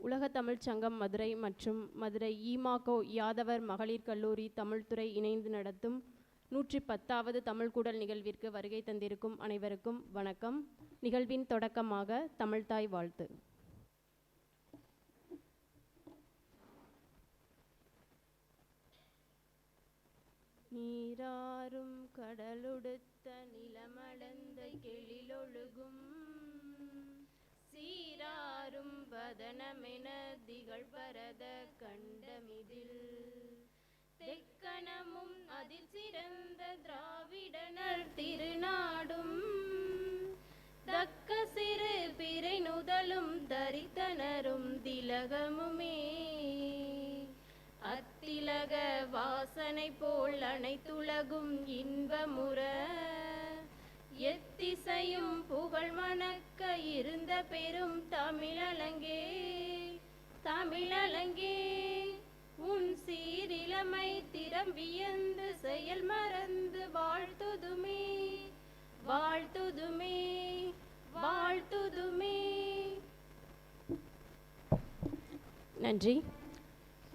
உலக தமிழ்ச் சங்கம் மதுரை மற்றும் மதுரை ஈமாகோ யாதவர் மகளிர் கல்லூரி தமிழ்துறை இணைந்து நடத்தும் 110வது தமிழ்கூடல் நிகழ்விற்கு வருகை தந்திருக்கும் அனைவருக்கும் வணக்கம். நிகழ்வின் தொடக்கமாக தமிழ்தாய் வாழ்த்து. நீராறும் கடலுடுத்த நிலமடந்த கெழிலொழுகும் சீராறும் வதனமென திகழ்பரத கண்டமிதில் தெக்கணமும் அதில் சிறந்த திராவிடனர் திருநாடும் தக்க சிறு பிறை நுதலும் தரித்தனரும் திலகமுமே அத்திலக வாசனை போல் அனைத்துலகும் இன்பமுற எத்திசையும் புகழ் மணக்க இருந்த பெரும் தமிழலங்கே தமிழலங்கே உன் சீரிலமை திறம் வியந்து செயல் மறந்து வாழ்த்துதுமே வாழ்த்துதுமே வாழ்த்துதுமே. நன்றி.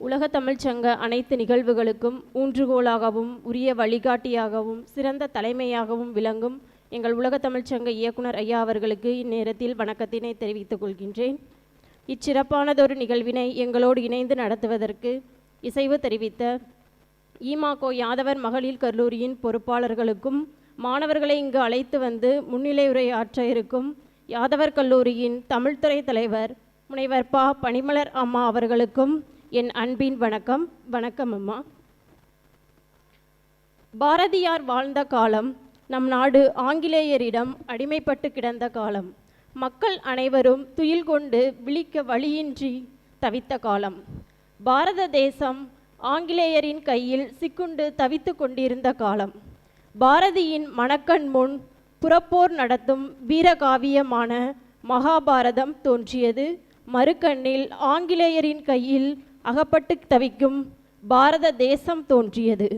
உலக தமிழ்ச்சங்க அனைத்து நிகழ்வுகளுக்கும் ஊன்றுகோலாகவும் உரிய வழிகாட்டியாகவும் சிறந்த தலைமையாகவும் விளங்கும் எங்கள் உலக தமிழ்ச்சங்க இயக்குனர் ஐயா அவர்களுக்கு இந்நேரத்தில் வணக்கத்தினை தெரிவித்துக் கொள்கின்றேன். இச்சிறப்பானதொரு நிகழ்வினை எங்களோடு இணைந்து நடத்துவதற்கு இசைவு தெரிவித்த ஈமாகோ யாதவர் மகளிர் கல்லூரியின் பொறுப்பாளர்களுக்கும் மாணவர்களை இங்கு அழைத்து வந்து முன்னிலை உரையாற்ற இருக்கும் யாதவர் கல்லூரியின் தமிழ்துறை தலைவர் முனைவர் ப. பனிமலர் அம்மா அவர்களுக்கும் என் அன்பின் வணக்கம். வணக்கம் அம்மா. பாரதியார் வாழ்ந்த காலம் நம் நாடு ஆங்கிலேயரிடம் அடிமைப்பட்டு கிடந்த காலம். மக்கள் அனைவரும் துயில் கொண்டு விழிக்க வழியின்றி தவித்த காலம். பாரத தேசம் ஆங்கிலேயரின் கையில் சிக்குண்டு தவித்து கொண்டிருந்த காலம். பாரதியின் மணக்கண் முன் புறப்போர் நடத்தும் வீரகாவியமான மகாபாரதம் தோன்றியது. மறுக்கண்ணில் ஆங்கிலேயரின் கையில் அகப்பட்டு தவிக்கும் பாரத தேசம் தோன்றியது.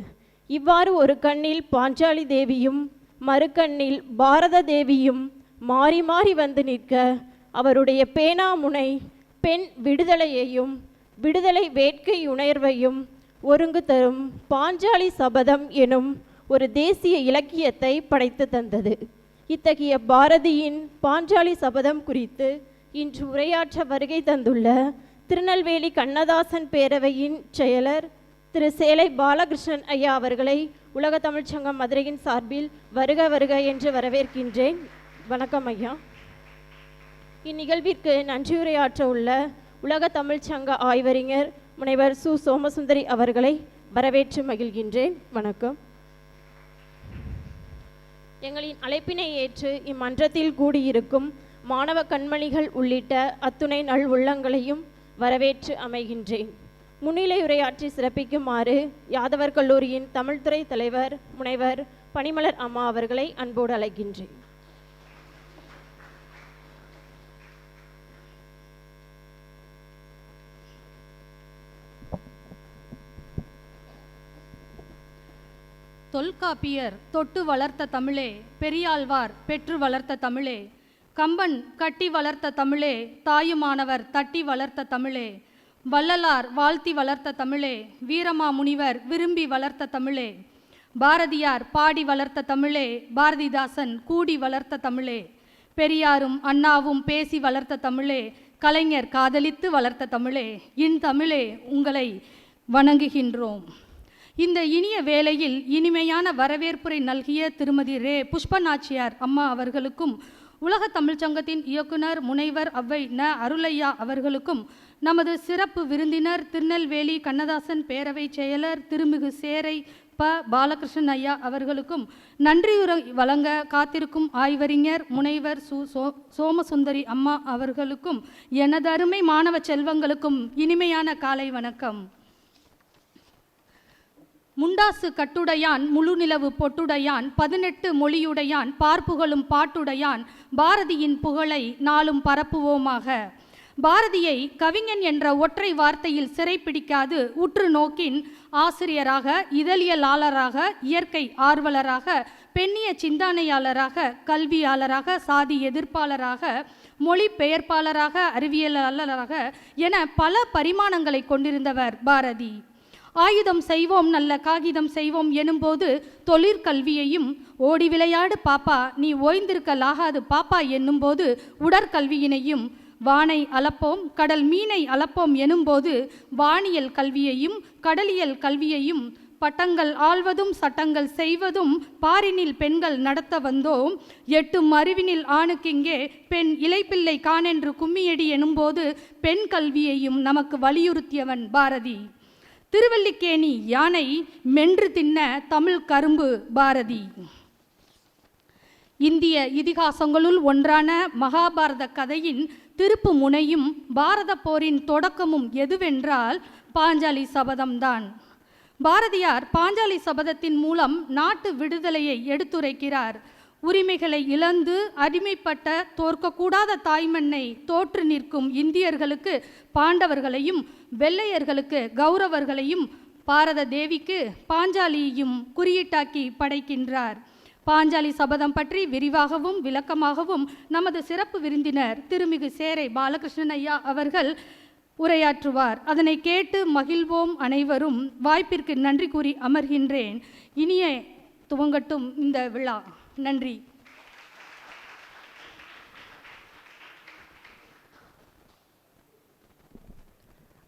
இவ்வாறு ஒரு கண்ணில் பாஞ்சாலி தேவியும் மறுக்கண்ணில் பாரத தேவியும் மாறி மாறி வந்து நிற்க அவருடைய பேனாமுனை பெண் விடுதலையையும் விடுதலை வேட்கை உணர்வையும் ஒருங்கு தரும் பாஞ்சாலி சபதம் எனும் ஒரு தேசிய இலக்கியத்தை படைத்து தந்தது. இத்தகைய பாரதியின் பாஞ்சாலி சபதம் குறித்து இன்று உரையாற்ற வருகை தந்துள்ள திருநெல்வேலி கண்ணதாசன் பேரவையின் செயலர் திரு சேலை பாலகிருஷ்ணன் ஐயா அவர்களை உலக தமிழ்ச்சங்கம் மதுரையின் சார்பில் வருக வருக என்று வரவேற்கின்றேன். வணக்கம் ஐயா. இந்நிகழ்விற்கு நன்றியுரையாற்ற உள்ள உலக தமிழ்ச்சங்க ஆய்வறிஞர் முனைவர் சு. சோமசுந்தரி அவர்களை வரவேற்று மகிழ்கின்றேன். வணக்கம். எங்களின் அழைப்பினை ஏற்று இம்மன்றத்தில் கூடியிருக்கும் மாணவ கண்மணிகள் உள்ளிட்ட அத்துணை நல் உள்ளங்களையும் வரவேற்று அமைகின்றேன். முன்னிலை உரையாற்றி சிறப்பிக்குமாறு யாதவர் கல்லூரியின் தமிழ்துறை தலைவர் முனைவர் பனிமலர் அம்மா அவர்களை அன்போடு அழைக்கின்றேன். தொல்காப்பியர் தொட்டு வளர்த்த தமிழே, பெரியாழ்வார் பெற்று வளர்த்த தமிழே, கம்பன் கட்டி வளர்த்த தமிழே, தாயுமானவர் தட்டி வளர்த்த தமிழே, வள்ளலார் வாழ்த்தி வளர்த்த தமிழே, வீரமாமுனிவர் விரும்பி வளர்த்த தமிழே, பாரதியார் பாடி வளர்த்த தமிழே, பாரதிதாசன் கூடி வளர்த்த தமிழே, பெரியாரும் அண்ணாவும் பேசி வளர்த்த தமிழே, கலைஞர் காதலித்து வளர்த்த தமிழே, இன்தமிழே உங்களை வணங்குகின்றோம். இந்த இனிய வேளையில் இனிமையான வரவேற்புரை நல்கிய திருமதி ரே. புஷ்பநாச்சியார் அம்மா அவர்களுக்கும் உலக தமிழ்ச்சங்கத்தின் இயக்குனர் முனைவர் அவ்வை ந. அருளையா அவர்களுக்கும் நமது சிறப்பு விருந்தினர் திருநெல்வேலி கண்ணதாசன் பேரவை செயலர் திருமிகு சேரை ப. பாலகிருஷ்ணன் ஐயா அவர்களுக்கும் நன்றியுரை வழங்க காத்திருக்கும் ஆய்வறிஞர் முனைவர் சு. சோமசுந்தரி அம்மா அவர்களுக்கும் எனது அருமை மாணவ செல்வங்களுக்கும் இனிமையான காலை வணக்கம். முண்டாசு கட்டுடையான் முழுநிலவு பொட்டுடையான் 18 மொழியுடையான் பார்ப்புகளும் பாட்டுடையான் பாரதியின் புகழை நாளும் பரப்புவோமாக. பாரதியை கவிஞன் என்ற ஒற்றை வார்த்தையில் சிறைப்பிடிக்காது உற்று நோக்கின் ஆசிரியராக, இதழியலாளராக, இயற்கை ஆர்வலராக, பெண்ணிய சிந்தனையாளராக, கல்வியாளராக, சாதி எதிர்ப்பாளராக, மொழிபெயர்ப்பாளராக, அறிவியலாளராக என பல பரிமாணங்களை கொண்டிருந்தவர் பாரதி. ஆயுதம் செய்வோம் நல்ல காகிதம் செய்வோம் எனும்போது தொழிற்கல்வியையும், ஓடி விளையாடு பாப்பா நீ ஓய்ந்திருக்கலாகாது பாப்பா என்னும்போது உடற்கல்வியினையும், வானை அளப்போம் கடல் மீனை அளப்போம் எனும்போது வானியல் கல்வியையும் கடலியல் கல்வியையும், பட்டங்கள் ஆள்வதும் சட்டங்கள் செய்வதும் பாரினில் பெண்கள் நடத்த வந்தோம், எட்டும் அறிவினில் ஆணுக்கிங்கே பெண் இலைப்பிள்ளை காணென்று கும்மியடி எனும்போது பெண் கல்வியையும் நமக்கு வலியுறுத்தியவன் பாரதி. திருவல்லிக்கேணி யானை மென்று தின்ன தமிழ் கரும்பு பாரதி. இந்திய இதிகாசங்களுள் ஒன்றான மகாபாரத கதையின் திருப்பு முனையும் பாரத போரின் தொடக்கமும் எதுவென்றால் பாஞ்சாலி சபதம்தான். பாரதியார் பாஞ்சாலி சபதத்தின் மூலம் நாட்டு விடுதலையை எடுத்துரைக்கிறார். உரிமைகளை இழந்து அடிமைப்பட்ட தோற்கக்கூடாத தாய்மண்ணை தோற்று நிற்கும் இந்தியர்களுக்கு பாண்டவர்களையும், வெள்ளையர்களுக்கு கௌரவர்களையும், பாரத தேவிக்கு பாஞ்சாலியையும் குறியீட்டாக்கி படைக்கின்றார். பாஞ்சாலி சபதம் பற்றி விரிவாகவும் விளக்கமாகவும் நமது சிறப்பு விருந்தினர் திருமிகு சேரை பாலகிருஷ்ணன் ஐயா அவர்கள் உரையாற்றுவார். அதனை கேட்டு மகிழ்வோம் அனைவரும். வாய்ப்பிற்கு நன்றி கூறி அமர்கின்றேன். இனிய துவங்கட்டும் இந்த விழா. நன்றி.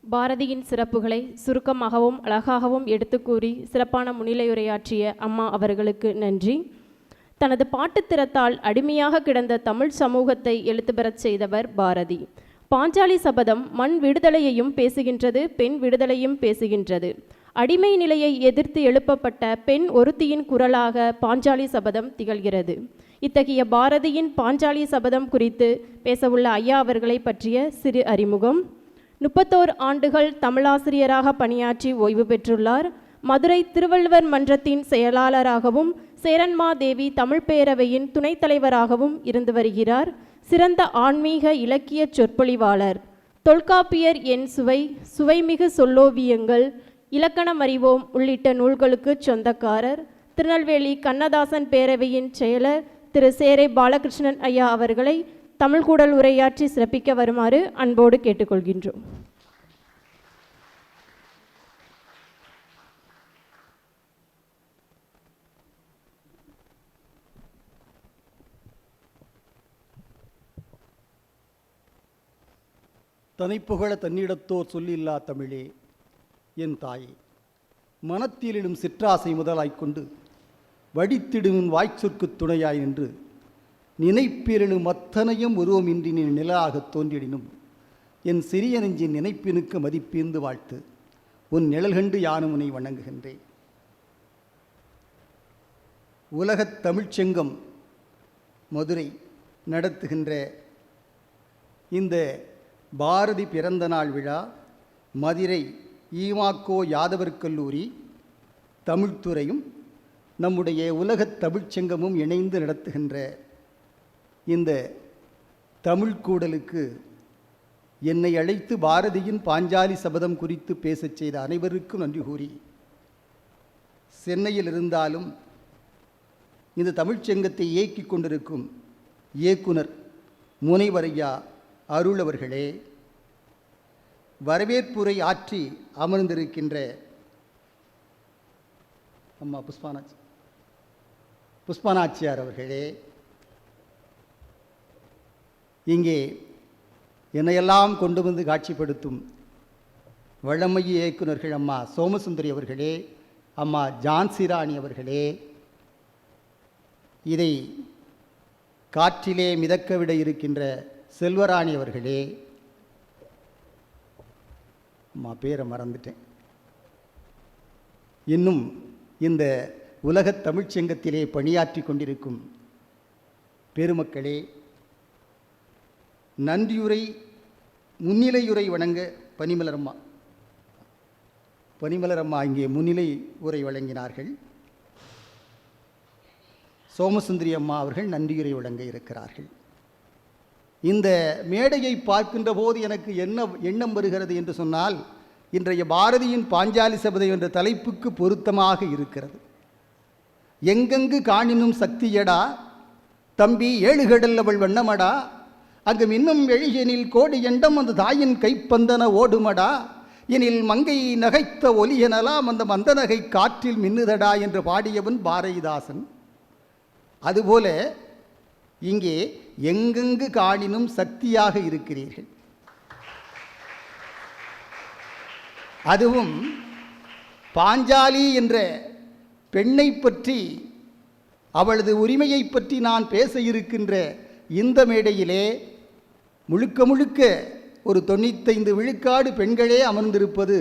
பாரதியின் சிறப்புகளை சுருக்கமாகவும் அழகாகவும் எடுத்து கூறி சிறப்பான முன்னிலையுரையாற்றிய அம்மா அவர்களுக்கு நன்றி. தனது பாட்டுத்திறத்தால் அடிமையாக கிடந்த தமிழ் சமூகத்தை எழுத்து பெறச் செய்தவர் பாரதி. பாஞ்சாலி சபதம் மண் விடுதலையையும் பேசுகின்றது, பெண் விடுதலையும் பேசுகின்றது. அடிமை நிலையை எதிர்த்து எழுப்பப்பட்ட பெண் ஒருத்தியின் குரலாக பாஞ்சாலி சபதம் திகழ்கிறது. இத்தகைய பாரதியின் பாஞ்சாலி சபதம் குறித்து பேசவுள்ள ஐயா அவர்களை பற்றிய சிறு அறிமுகம். 31 ஆண்டுகள் தமிழாசிரியராக பணியாற்றி ஓய்வு பெற்றுள்ளார். மதுரை திருவள்ளுவர் மன்றத்தின் செயலாளராகவும் சேரன்மாதேவி தமிழ் பேரவையின் துணைத் தலைவராகவும் இருந்து வருகிறார். சிறந்த ஆன்மீக இலக்கிய சொற்பொழிவாளர். தொல்காப்பியர் என் சுவை, சுவைமிகு சொல்லோவியங்கள், இலக்கணம் அறிவோம் உள்ளிட்ட நூல்களுக்கு சொந்தக்காரர். திருநெல்வேலி கண்ணதாசன் பேரவையின் செயலர் திரு சேரை பாலகிருஷ்ணன் ஐயா அவர்களை தமிழ்கூடல் உரையாற்றி சிறப்பிக்க வருமாறு அன்போடு கேட்டுக்கொள்கின்றோம். தனிப்புகழ தன்னிடத்தோர் சொல்லில்லா தமிழே என் தாயே, மனத்திலிடும் சிற்றாசை முதலாய்க்கொண்டு வடித்திடும் வாய்ச்சொற்கு துணையாய் நின்று நினைப்பிரலும் அத்தனையும் உருவமின்றி நீ நிழலாகத் தோன்றிடினும் என் சிறிய நெஞ்சின் நினைப்பினுக்கு மதிப்பீர்ந்து வாழ்த்து. உன் நிழல் கண்டு யானும் உன்னை வணங்குகின்றேன். உலகத் தமிழ்ச்சங்கம் மதுரை நடத்துகின்ற இந்த பாரதி பிறந்த நாள் விழா மதுரை ஈமாக்கோ யாதவர் கல்லூரி தமிழ்துறையும் நம்முடைய உலகத் தமிழ்ச்சங்கமும் இணைந்து நடத்துகின்ற இந்த தமிழ்கூடலுக்கு என்னை அழைத்து பாரதியின் பாஞ்சாலி சபதம் குறித்து பேசச் செய்த அனைவருக்கும் நன்றி கூறி, சென்னையில் இருந்தாலும் இந்த தமிழ்ச்சங்கத்தை இயக்கிக் கொண்டிருக்கும் இயக்குனர் முனைவர் ஐயா அருள் அவர்களே, வரவேற்புரை ஆற்றி அமர்ந்திருக்கின்ற அம்மா புஷ்பானாச்சியார் அவர்களே, இங்கே என்னையெல்லாம் கொண்டு வந்து காட்சிப்படுத்தும் வழமைய இயக்குநர்கள் அம்மா சோமசுந்தரி அவர்களே, அம்மா ஜான்சிராணி அவர்களே, இதை காற்றிலே மிதக்க விட இருக்கின்ற செல்வராணி அவர்களே, அம்மா பேரை மறந்துட்டேன், இன்னும் இந்த உலகத் தமிழ்ச்சங்கத்திலே பணியாற்றி கொண்டிருக்கும் பெருமக்களே, நன்றியுரை முன்னிலையுரை வழங்க பனிமலரம்மா இங்கே முன்னிலை உரை வழங்கினார்கள். சோமசுந்தரி அம்மா அவர்கள் நன்றியுரை வழங்க இருக்கிறார்கள். இந்த மேடையை பார்க்கின்ற போது எனக்கு என்ன எண்ணம் வருகிறது என்று சொன்னால், இன்றைய பாரதியின் பாஞ்சாலி சபதம் என்ற தலைப்புக்கு பொருத்தமாக இருக்கிறது. எங்கெங்கு காணினும் சக்தியடா தம்பி ஏழுகடல் அவள் வண்ணமடா அங்கு மின்னும் எழியனில் கோடி எண்டம் அந்த தாயின் கைப்பந்தன ஓடுமடா எனில் மங்கை நகைத்த ஒலியனலாம் அந்த மந்த நகை காற்றில் மின்னுதடா என்று பாடியவன் பாரதிதாசன். அதுபோல இங்கே எங்கெங்கு காணினும் சக்தியாக இருக்கிறீர்கள். அதுவும் பாஞ்சாலி என்ற பெண்ணை பற்றி, அவளது உரிமையை பற்றி நான் பேச இருக்கின்ற இந்த மேடையிலே முழுக்க முழுக்க ஒரு 95 விழுக்காடு பெண்களே அமர்ந்திருப்பது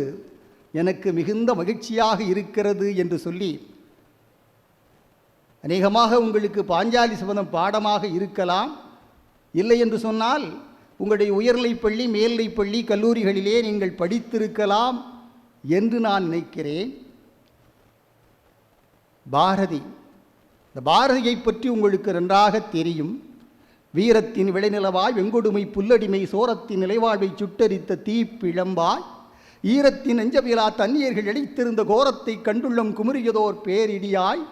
எனக்கு மிகுந்த மகிழ்ச்சியாக இருக்கிறது என்று சொல்லி, அநேகமாக உங்களுக்கு பாஞ்சாலி சபதம் பாடமாக இருக்கலாம். இல்லை என்று சொன்னால் உங்களுடைய உயர்நிலைப்பள்ளி, மேல்நிலைப்பள்ளி, கல்லூரிகளிலே நீங்கள் படித்திருக்கலாம் என்று நான் நினைக்கிறேன். பாரதி, இந்த பாரதியை பற்றி உங்களுக்கு நன்றாக தெரியும். வீரத்தின் விளைநிலவாய் வெங்கொடுமை புல்லடிமை சோரத்தின் நிலைவாழ்வை சுட்டரித்த தீப்பிழம்பாய் ஈரத்தின் நெஞ்சவிலா தண்ணீர்கள் இழைத்திருந்த கோரத்தை கண்டுள்ளம் குமுறியதோர் பேரிடியாய்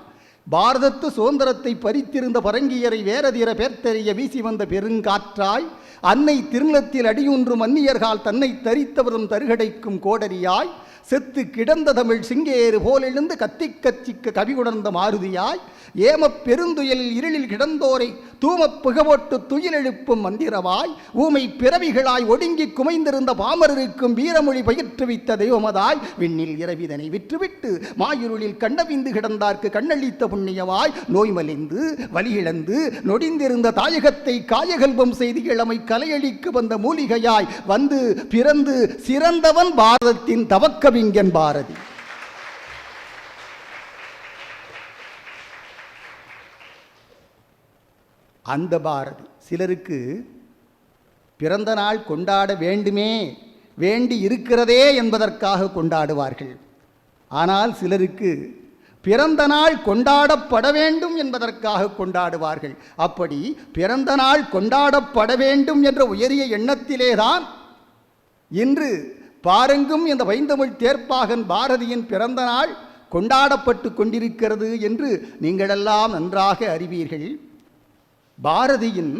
பாரதத்து சுதந்திரத்தை பறித்திருந்த பரங்கியரை வேறதிர பேர்த்தெறிய வீசி வந்த பெருங்காற்றாய் அன்னை திருநிலத்தில் அடியொன்றும் அந்நியர்கால் தன்னை தரித்தவரும் தருகடைக்கும் கோடரியாய் செத்து கிடந்த தமிழ் சிங்கேறு போலெழுந்து கத்தி கச்சிக்க கவிகுடர்ந்த மாருதியாய் ஏமப் பெருந்துயலில் இருளில் கிடந்தோரை தூமப் புகவோட்டு துயிலெழுப்பும் மந்திரவாய் ஊமை பிறவிகளாய் ஒடுங்கி குமைந்திருந்த பாமரருக்கும் வீரமொழி பயிற்றுவித்த தெய்வமதாய் விண்ணில் இரவிதனை விற்றுவிட்டு மாயிருளில் கண்டவிந்து கிடந்தார்க்கு கண்ணளித்த புண்ணியவாய் நோய்மலிந்து வலியிழந்து நொடிந்திருந்த தாயகத்தை காயகல்பம் செய்து இளமை கலையளிக்கு வந்த மூலிகையாய் வந்து பிறந்து சிறந்தவன் பாரதத்தின் தவக்கவிஞன் பாரதி. அந்த பாரதி சிலருக்கு பிறந்த நாள் கொண்டாட வேண்டுமே, வேண்டி இருக்கிறதே என்பதற்காக கொண்டாடுவார்கள். ஆனால் சிலருக்கு பிறந்த நாள் கொண்டாடப்பட வேண்டும் என்பதற்காக கொண்டாடுவார்கள். அப்படி பிறந்த நாள் கொண்டாடப்பட வேண்டும் என்ற உயரிய எண்ணத்திலேதான் இன்று பாருங்கும் இந்த பைந்தமிழ் தேர்ப்பாகன் பாரதியின் பிறந்த நாள் கொண்டாடப்பட்டு கொண்டிருக்கிறது என்று நீங்களெல்லாம் நன்றாக அறிவீர்கள். பாரதியின்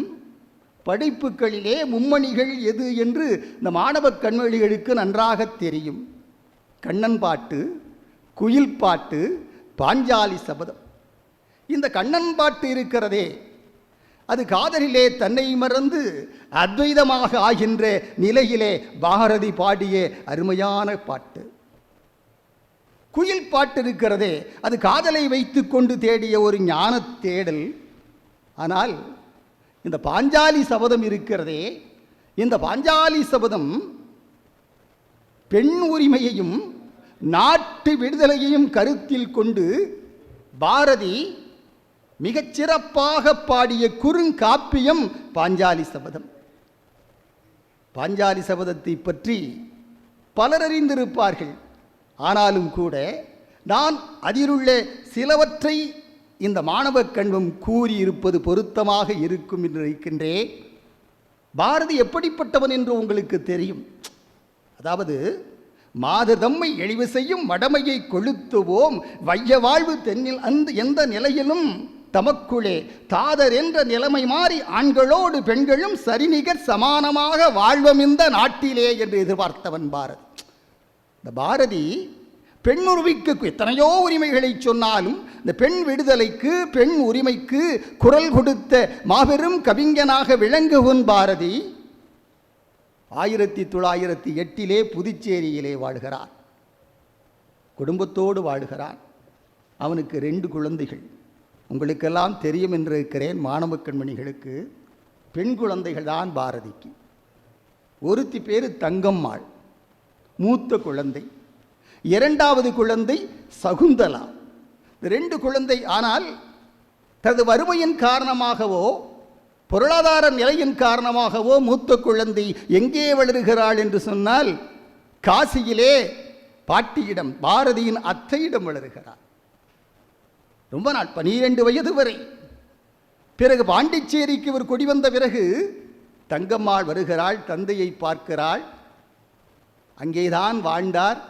படைப்புகளிலே மும்மணிகள் எது என்று இந்த மாணவ கண்மொழிகளுக்கு நன்றாக தெரியும். கண்ணன் பாட்டு, குயில் பாட்டு, பாஞ்சாலி சபதம். இந்த கண்ணன் பாட்டு இருக்கிறதே, அது காதலிலே தன்னை மறந்து அத்வைதமாக ஆகின்ற நிலையிலே பாரதி பாடிய அருமையான பாட்டு. குயில் பாட்டு இருக்கிறதே, அது காதலை வைத்து கொண்டு தேடிய ஒரு ஞான தேடல். ஆனால் இந்த பாஞ்சாலி சபதம் இருக்கிறதே, இந்த பாஞ்சாலி சபதம் பெண் உரிமையையும் நாட்டு விடுதலையையும் கருத்தில் கொண்டு பாரதி மிகச்சிறப்பாக பாடிய குறுங்காப்பியம் பாஞ்சாலி சபதம். பாஞ்சாலி சபதத்தை பற்றி பலர் அறிந்திருப்பார்கள். ஆனாலும் கூட நான் அதிலுள்ள சிலவற்றை இந்த மாணவ கண்வம் கூறியிருப்பது பொருத்தமாக இருக்கும் என்று நினைக்கின்றேன். பாரதி எப்படிப்பட்டவன் என்று உங்களுக்கு தெரியும். அதாவது, மாததம்மை எழிவு செய்யும் மடமையை கொளுத்துவோம் வைய வாழ்வு தென்னில் அந்த எந்த நிலையிலும் தமக்குள்ளே தாதர் என்ற நிலைமை மாறி ஆண்களோடு பெண்களும் சரிநிகர் சமானமாக வாழ்வம் இந்த நாட்டிலே என்று எதிர்பார்த்தவன் பாரதி. இந்த பாரதி பெண்ணுரிமைக்கு எத்தனையோ உரிமைகளை சொன்னாலும் இந்த பெண் விடுதலைக்கு, பெண் உரிமைக்கு குரல் கொடுத்த மாபெரும் கவிஞனாக விளங்குவன் பாரதி. 1908 புதுச்சேரியிலே வாழ்கிறான். குடும்பத்தோடு வாழ்கிறான். அவனுக்கு 2 குழந்தைகள். உங்களுக்கெல்லாம் தெரியும் என்று இருக்கிறேன். மாணவ கண்மணிகளுக்கு பெண் குழந்தைகள் தான் பாரதிக்கு. ஒருத்தி பேர் தங்கம்மாள், மூத்த குழந்தை. 2வது குழந்தை சகுந்தலா. 2 குழந்தை. ஆனால் தனது வறுமையின் காரணமாகவோ பொருளாதார நிலையின் காரணமாகவோ மூத்த குழந்தை எங்கே வளருகிறாள் என்று சொன்னால் காசியிலே பாட்டியிடம், பாரதியின் அத்தையிடம் வளருகிறார். ரொம்ப நாள், 12 வயது வரை. பிறகு பாண்டிச்சேரிக்கு இவர் குடிவந்த பிறகு தங்கம்மாள் வருகிறாள், தந்தையை பார்க்கிறாள். அங்கேதான் வாழ்ந்தார்.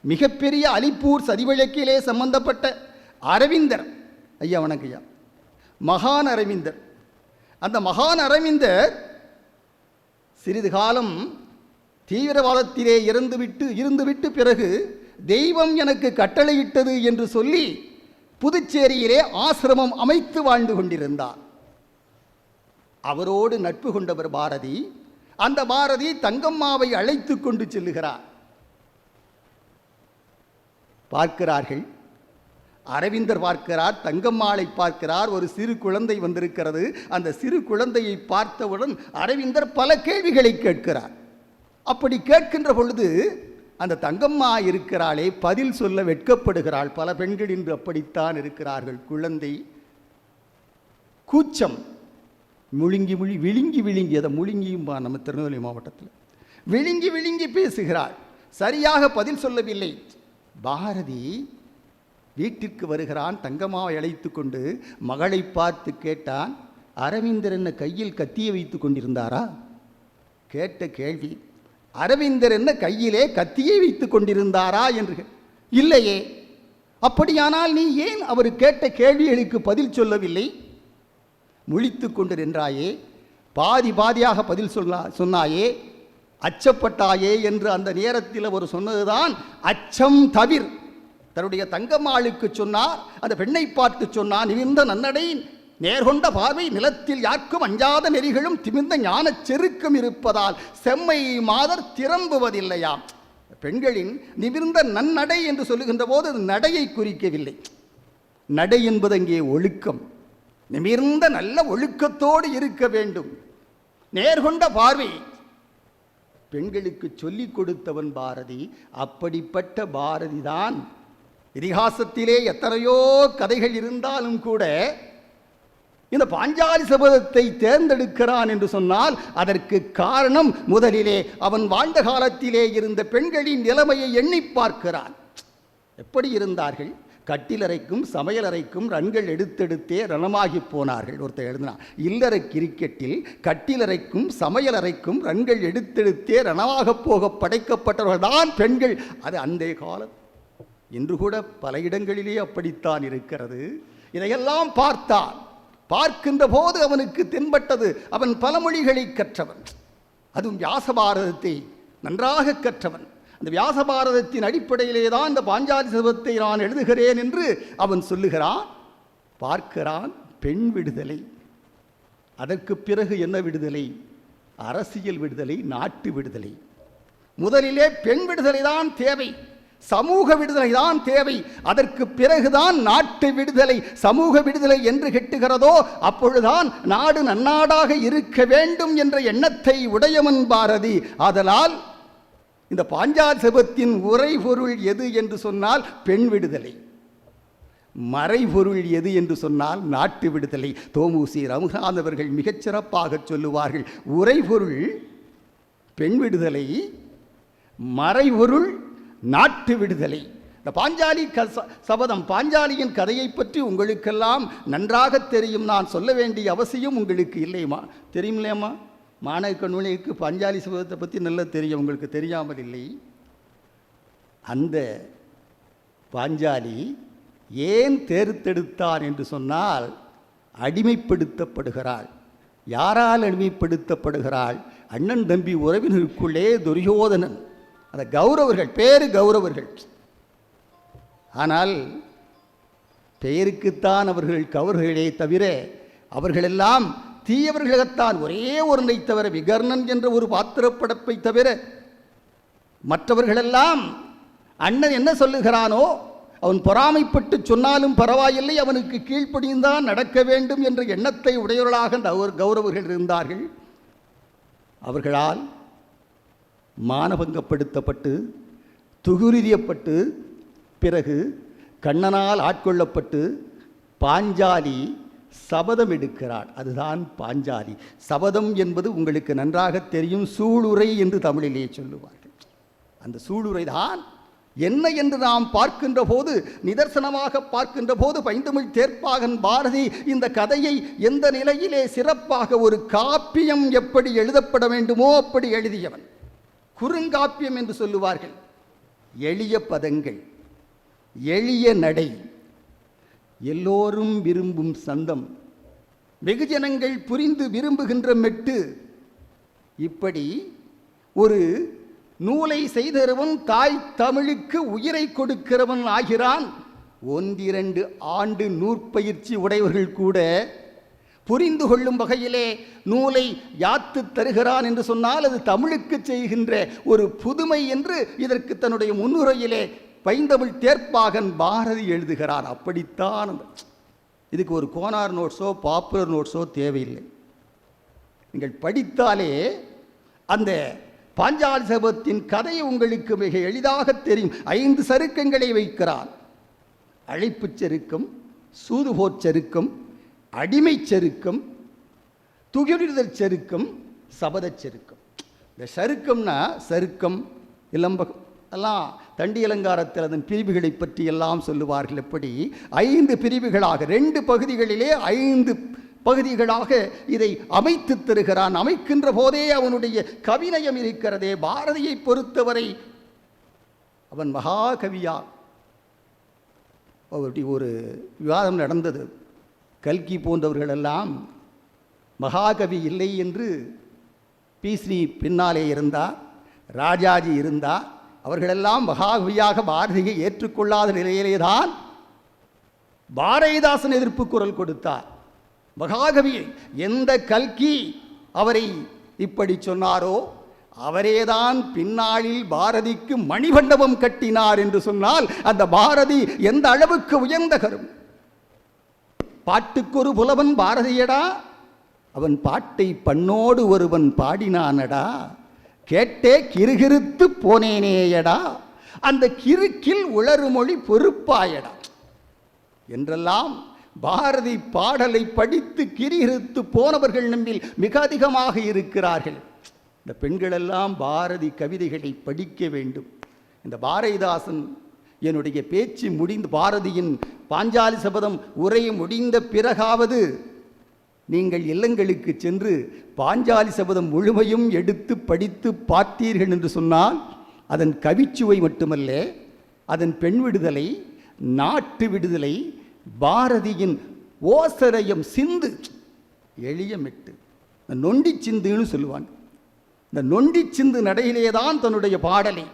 மிகப்பெரிய அலிப்பூர் சதிவிளக்கிலே சம்பந்தப்பட்ட அரவிந்தர் ஐயா, வணக்கம் ஐயா. மகான் அரவிந்தர். அந்த மகான் அரவிந்தர் சிறிது காலம் தீவிரவாதத்திலே இருந்துவிட்டு பிறகு தெய்வம் எனக்கு கட்டளையிட்டது என்று சொல்லி புதுச்சேரியிலே ஆசிரமம் அமைத்து வாழ்ந்து கொண்டிருந்தார். அவரோடு நட்பு கொண்டவர் பாரதி. அந்த பாரதி தங்கம்மாவை அழைத்து கொண்டு செல்லுகிறார். பார்க்கிறார்கள். அரவிந்தர் பார்க்கிறார், தங்கம்மாளை பார்க்கிறார். ஒரு சிறு குழந்தை வந்திருக்கிறது. அந்த சிறு குழந்தையை பார்த்தவுடன் அரவிந்தர் பல கேள்விகளை கேட்கிறார். அப்படி கேட்கின்ற பொழுது அந்த தங்கம்மா இருக்கிறாளே, பதில் சொல்ல வெட்கப்படுகிறாள். பல பெண்கள் இன்று அப்படித்தான் இருக்கிறார்கள். குழந்தை கூச்சம், விழுங்கி அதை முழுங்கியும் நம்ம திருநெல்வேலி மாவட்டத்தில் விழுங்கி பேசுகிறாள். சரியாக பதில் சொல்லவில்லை. பாரதி வீட்டிற்கு வருகிறான். தங்கம்மாவை அழைத்து கொண்டு மகளை பார்த்து கேட்டான், அரவிந்தர் என்ன கையில் கத்தியை வைத்து கொண்டிருந்தாரா? கேட்ட கேள்வி, அரவிந்தர் என்ன கையிலே கத்தியை வைத்து கொண்டிருந்தாரா என்று. இல்லையே. அப்படியானால் நீ ஏன் அவர் கேட்ட கேள்விகளுக்கு பதில் சொல்லவில்லை? முழித்து கொண்டு நின்றாயே, பாதியாக பதில் சொன்னாயே, அச்சப்பட்டாயே என்று அந்த நேரத்தில் அவர் சொன்னதுதான் அச்சம் தவிர். தன்னுடைய தங்கம்மாளுக்கு சொன்னார். அந்த பெண்ணை பார்த்து சொன்னார், நிமிர்ந்த நன்னடை, நேர்கொண்ட பார்வை, நிலத்தில் யாருக்கும் அஞ்சாத நெறிகளும் திமிர்ந்த ஞான செருக்கம் இருப்பதால் செம்மை மாதர் திறம்புவதில்லையாம். பெண்களின் நிமிர்ந்த நன்னடை என்று சொல்லுகின்ற போது அது நடையை குறிக்கவில்லை. நடை என்பது அங்கே ஒழுக்கம். நிமிர்ந்த நல்ல ஒழுக்கத்தோடு இருக்க வேண்டும். நேர்கொண்ட பார்வை பெண்களுக்கு சொல்லிக் கொடுத்தவன் பாரதி. அப்படிப்பட்ட பாரதி தான் இதிகாசத்திலே எத்தனையோ கதைகள் இருந்தாலும் கூட இந்த பாஞ்சாலி சபதத்தை தேர்ந்தெடுக்கிறான் என்று சொன்னால் அதற்கு காரணம் முதலிலே அவன் வாழ்ந்த காலத்திலே இருந்த பெண்களின் நிலைமையை எண்ணி பார்க்கிறான். எப்படி இருந்தார்கள்? கட்டிலறைக்கும் சமையலறைக்கும் ரன்கள் எடுத்தெடுத்தே ரணமாகி போனார்கள். ஒருத்தர் எழுதினான், இல்லற கிரிக்கெட்டில் கட்டிலறைக்கும் சமையலறைக்கும் ரன்கள் எடுத்தெடுத்தே ரணமாக போக படைக்கப்பட்டவர்கள் தான் பெண்கள். அது அந்த காலம். இன்று கூட பல இடங்களிலே அப்படித்தான் இருக்கிறது. இதையெல்லாம் பார்த்தான். பார்க்கின்ற போது அவனுக்கு தென்பட்டது, அவன் பல மொழிகளை கற்றவன். அதுவும் வியாசபாரதத்தை நன்றாக கற்றவன். அந்த வியாசபாரதத்தின் அடிப்படையிலே தான் இந்த பாஞ்சாலி சபதத்தை நான் எழுதுகிறேன் என்று அவன் சொல்லுகிறான். பார்க்கிறான் பெண் விடுதலை. அதற்கு பிறகு என்ன விடுதலை? அரசியல் விடுதலை, நாட்டு விடுதலை. முதலிலே பெண் விடுதலை தான் தேவை, சமூக விடுதலை தான் தேவை. அதற்கு பிறகுதான் நாட்டு விடுதலை. சமூக விடுதலை என்று கெட்டுகிறதோ அப்பொழுதுதான் நாடு நன்னாடாக இருக்க வேண்டும் என்ற எண்ணத்தை உடையவன் பாரதி. ஆதலால் இந்த பாஞ்சாலி சபதத்தின் உரைபொருள் எது என்று சொன்னால் பெண் விடுதலை, மறைபொருள் எது என்று சொன்னால் நாட்டு விடுதலை. தோமுசி ரகுநாத் அவர்கள் மிகச்சிறப்பாக சொல்லுவார்கள், உரைபொருள் பெண் விடுதலை, மறைபொருள் நாட்டு விடுதலை. இந்த பாஞ்சாலி சபதம், பாஞ்சாலியின் கதையை பற்றி உங்களுக்கெல்லாம் நன்றாக தெரியும். நான் சொல்ல வேண்டிய அவசியம் உங்களுக்கு இல்லையம்மா, தெரியும் இல்லையம்மா? மாணவ கண்மணிக்கு பாஞ்சாலி சபதத்தை பற்றி நல்லா தெரியும், உங்களுக்கு தெரியாமல் இல்லை. அந்த பாஞ்சாலி ஏன் தேர்ந்தெடுத்தான் என்று சொன்னால், அடிமைப்படுத்தப்படுகிறாள். யாரால் அடிமைப்படுத்தப்படுகிறாள்? அண்ணன் தம்பி உறவினருக்குள்ளே துரியோதனன், அந்த கௌரவர்கள், பேரு கௌரவர்கள். ஆனால் பெயருக்குத்தான் அவர்கள் கௌரவர்களே தவிர அவர்களெல்லாம் தீயவர்களாகத்தான். ஒரே ஒன்றை தவிர, விகர்ணன் என்ற ஒரு பாத்திரப்படப்பை தவிர மற்றவர்களெல்லாம் அண்ணன் என்ன சொல்லுகிறானோ அவன் பொறாமைப்பட்டு சொன்னாலும் பரவாயில்லை, அவனுக்கு கீழ்ப்படிந்தான் நடக்க வேண்டும் என்ற எண்ணத்தை உடையவர்களாக கௌரவர்கள் இருந்தார்கள். அவர்களால் மானபங்கப்படுத்தப்பட்டு துகுரியப்பட்டு பிறகு கண்ணனால் ஆட்கொள்ளப்பட்டு பாஞ்சாலி சபதம் எடுக்கிறாள். அதுதான் பாஞ்சாலி. சபதம் என்பது உங்களுக்கு நன்றாக தெரியும், சூளுரை என்று தமிழிலே சொல்லுவார்கள். அந்த சூளுரை தான் என்ன என்று நாம் பார்க்கின்ற போது, நிதர்சனமாக பார்க்கின்ற போது, பைந்தமிழ் தேர்ப்பாகன் பாரதி இந்த கதையை எந்த நிலையிலே சிறப்பாக ஒரு காப்பியம் எப்படி எழுதப்பட வேண்டுமோ அப்படி எழுதியவன். குறுங்காப்பியம் என்று சொல்லுவார்கள். எளிய பதங்கள், எளிய நடை, எல்லோரும் விரும்பும் சந்தம், வெகுஜனங்கள் புரிந்து விரும்புகின்ற மெட்டு. இப்படி ஒரு நூலை செய்தவன் தாய் தமிழுக்கு உயிரை கொடுக்கிறவன் ஆகிறான். 1-2 ஆண்டு நூற்பயிற்சி உடையவர்கள் கூட புரிந்து கொள்ளும் வகையிலே நூலை யாத்து தருகிறான் என்று சொன்னால் அது தமிழுக்கு செய்கின்ற ஒரு புதுமை என்று இதற்கு தன்னுடைய முன்னுரையிலே பைந்தமிழ் தேர்ப்பாகன் பாரதி எழுதுகிறான். அப்படித்தான் இதுக்கு ஒரு கோனார் நோட்ஸோ பாப்புலர் நோட்ஸோ தேவையில்லை. நீங்கள் படித்தாலே அந்த பாஞ்சாலி சபதத்தின் கதை உங்களுக்கு மிக எளிதாக தெரியும். 5 சருக்கங்களை வைக்கிறான். அழைப்புச் சருக்கம், சூதுபோர் சருக்கம், அடிமைச் சருக்கம், துகிலுதல் சருக்கம், சபதச் சருக்கம். இந்த சருக்கம்னா சருக்கம், இளம்பகம் எல்லாம் தண்டி அலங்காரத்தில் அதன் பிரிவுகளை பற்றி எல்லாம் சொல்லுவார்கள். எப்படி 5 பிரிவுகளாக 2 பகுதிகளிலே 5 பகுதிகளாக இதை அமைத்து தருகிறான். அமைக்கின்ற போதே அவனுடைய கவிநயம் இருக்கிறதே. பாரதியை பொறுத்தவரை அவன் மகாகவியா. அப்படி ஒரு விவாதம் நடந்தது. கல்கி போன்றவர்களெல்லாம் மகாகவி இல்லை என்று பி.ஸ்ரீ பின்னாலே இருந்தார், ராஜாஜி இருந்தார். அவர்களெல்லாம் மகாகவியாக பாரதியை ஏற்றுக்கொள்ளாத நிலையிலே தான் பாரதிதாசன் எதிர்ப்பு குரல் கொடுத்தார். மகாகவியை எந்த கல்கி அவரை இப்படி சொன்னாரோ அவரேதான் பின்னாளில் பாரதிக்கு மணிமண்டபம் கட்டினார் என்று சொன்னால் அந்த பாரதி எந்த அளவுக்கு உயர்ந்த கரும். பாட்டுக்கொரு புலவன் பாரதியடா, அவன் பாட்டை பண்ணோடு ஒருவன் பாடினானடா, கேட்டே கிறுகிறுத்து போனேனேயடா, அந்த கிறுக்கில் உளறுமொழி பொறுப்பாயடா என்றெல்லாம் பாரதி பாடலை படித்து கிறுகிறுத்து போனவர்கள் நம்மில் மிக அதிகமாக இருக்கிறார்கள். இந்த பெண்களெல்லாம் பாரதி கவிதைகளை படிக்க வேண்டும். இந்த பாரதிதாசன் என்னுடைய பேச்சு முடிந்து பாரதியின் பாஞ்சாலி சபதம் உரை முடிந்த பிறகாவது நீங்கள் இல்லங்களுக்கு சென்று பாஞ்சாலி சபதம் முழுமையும் எடுத்து படித்து பார்த்தீர்கள் என்று சொன்னால் அதன் கவிச்சுவை மட்டுமல்ல, அதன் பெண் விடுதலை, நாட்டு விடுதலை, பாரதியின் ஓசரயம் சிந்து, எளிய மெட்டு, நொண்டி சிந்துன்னு சொல்லுவாங்க. இந்த நொண்டி சிந்து நடையிலே தான் தன்னுடைய பாடலை.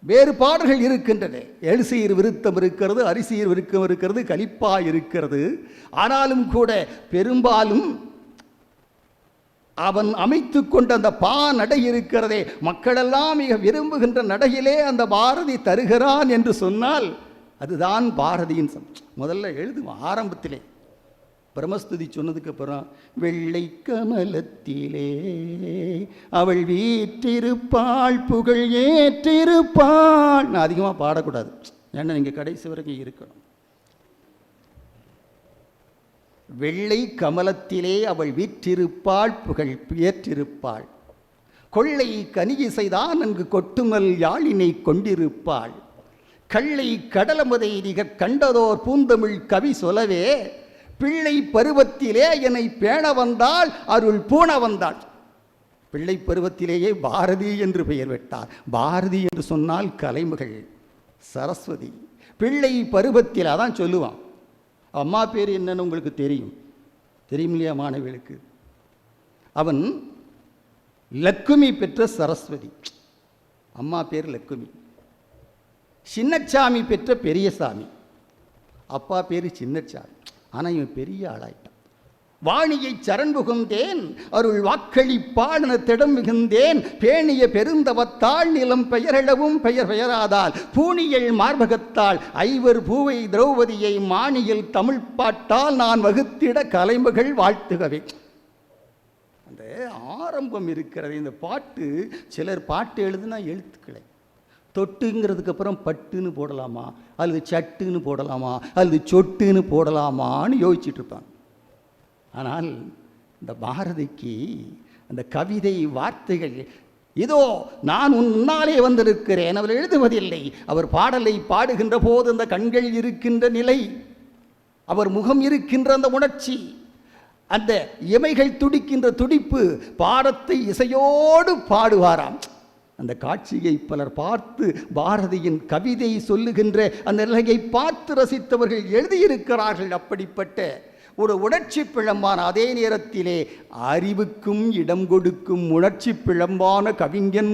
வேறு பாடல்கள் இருக்கின்றன. எழுசீர் விருத்தம் இருக்கிறது, அரிசீர் விருக்கம் இருக்கிறது, கலிப்பா இருக்கிறது. ஆனாலும் கூட பெரும்பாலும் அவன் அமைத்து கொண்ட அந்த பா நடை இருக்கிறதே, மக்களெல்லாம் மிக விரும்புகின்ற நடையிலே அந்த பாரதி தருகிறான் என்று சொன்னால் அதுதான் பாரதியின் முதல்ல எழுதுவான். ஆரம்பத்திலே பிரமஸ்துதி சொன்னதுக்கு அப்புறம் வெள்ளை கமலத்திலே அவள் வீற்றிருப்பாள் புகழ் ஏற்றிருப்பாள். நான் அதிகமாக பாடக்கூடாது, ஏன்னா நீங்கள் கடைசி வரைக்கும் இருக்கணும். வெள்ளை கமலத்திலே அவள் வீற்றிருப்பாள் புகழ் ஏற்றிருப்பாள், கொள்ளை கனியிசைதான் நன்கு கொட்டுமல் யாழினை கொண்டிருப்பாள், கள்ளை கடலமதை நிக கண்டதோர் பூந்தமிழ் கவி சொல்லவே, பிள்ளை பருவத்திலே என்னை பேண வந்தாள் அருள் பூண வந்தாள். பிள்ளை பருவத்திலேயே பாரதி என்று பெயர் பெற்றார். பாரதி என்று சொன்னால் கலைமகள் சரஸ்வதி. பிள்ளை பருவத்தில் அதான் சொல்லுவான். அம்மா பேர் என்னன்னு உங்களுக்கு தெரியும் இல்லையா மாணவிகளுக்கு? அவன் லக்குமி பெற்ற சரஸ்வதி, அம்மா பேர் லக்குமி. சின்னச்சாமி பெற்ற பெரியசாமி, அப்பா பேர் சின்னச்சாமி. ஆனால் இவன் பெரிய ஆளாயிட்டான். வாணியை சரண் புகுந்தேன் அருள் வாக்களி பாடனத்திடம் மிகுந்தேன், பேணிய பெருந்தவத்தாள் நிலம் பெயரளவும் பெயர் பெயராதால், பூணியல் மார்பகத்தால் ஐவர் பூவை திரௌபதியை மானியல் தமிழ் பாட்டால் நான் வகுத்திட கலைமகள் வாழ்த்துகவே. அந்த ஆரம்பம் இருக்கிறது. இந்த பாட்டு சிலர் பாட்டு எழுதுனா எழுத்துக்களை தொட்டுங்கிறதுக்கு அப்புறம் பட்டுன்னு போடலாமா, அல்லது சட்டுன்னு போடலாமா, அல்லது சொட்டுன்னு போடலாமான்னு யோசிச்சுட்டு இருப்பாங்க. ஆனால் இந்த பாரதிக்கு அந்த கவிதை வார்த்தைகள், இதோ நான் உன் முன்னாலே வந்திருக்கிறேன், அவர் எழுதுவதில்லை. அவர் பாடலை பாடுகின்ற போது அந்த கண்கள் இருக்கின்ற நிலை, அவர் முகம் இருக்கின்ற அந்த உணர்ச்சி, அந்த இமைகள் துடிக்கின்ற துடிப்பு, பாடத்தை இசையோடு பாடுவாராம். அந்த காட்சியை பலர் பார்த்து பாரதியின் கவிதை சொல்லுகின்ற அந்த நிலையை பார்த்து ரசித்தவர்கள் எழுதியிருக்கிறார்கள். அப்படிப்பட்ட ஒரு உணர்ச்சி பிழம்பான, அதே நேரத்திலே அறிவுக்கும் இடம் கொடுக்கும் உணர்ச்சி பிழம்பான கவிஞன்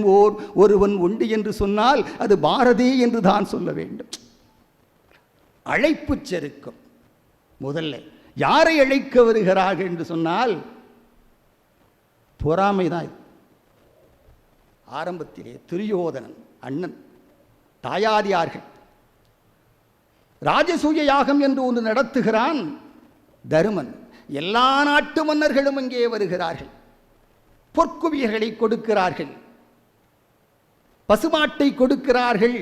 ஒருவன் உண்டு என்று சொன்னால் அது பாரதி என்று தான் சொல்ல வேண்டும். அழைப்பு செருக்கும். முதல்ல யாரை அழைக்க வருகிறார்கள் என்று சொன்னால் பொறாமைதான். ஆரம்பத்திலே துரியோதனன் அண்ணன், தாயாதியார்கள் ராஜசூய யாகம் என்று ஒன்று நடத்துகிறான் தருமன். எல்லா நாட்டு மன்னர்களும் அங்கே வருகிறார்கள். பொற்குவியர்களை கொடுக்கிறார்கள், பசுமாட்டை கொடுக்கிறார்கள்,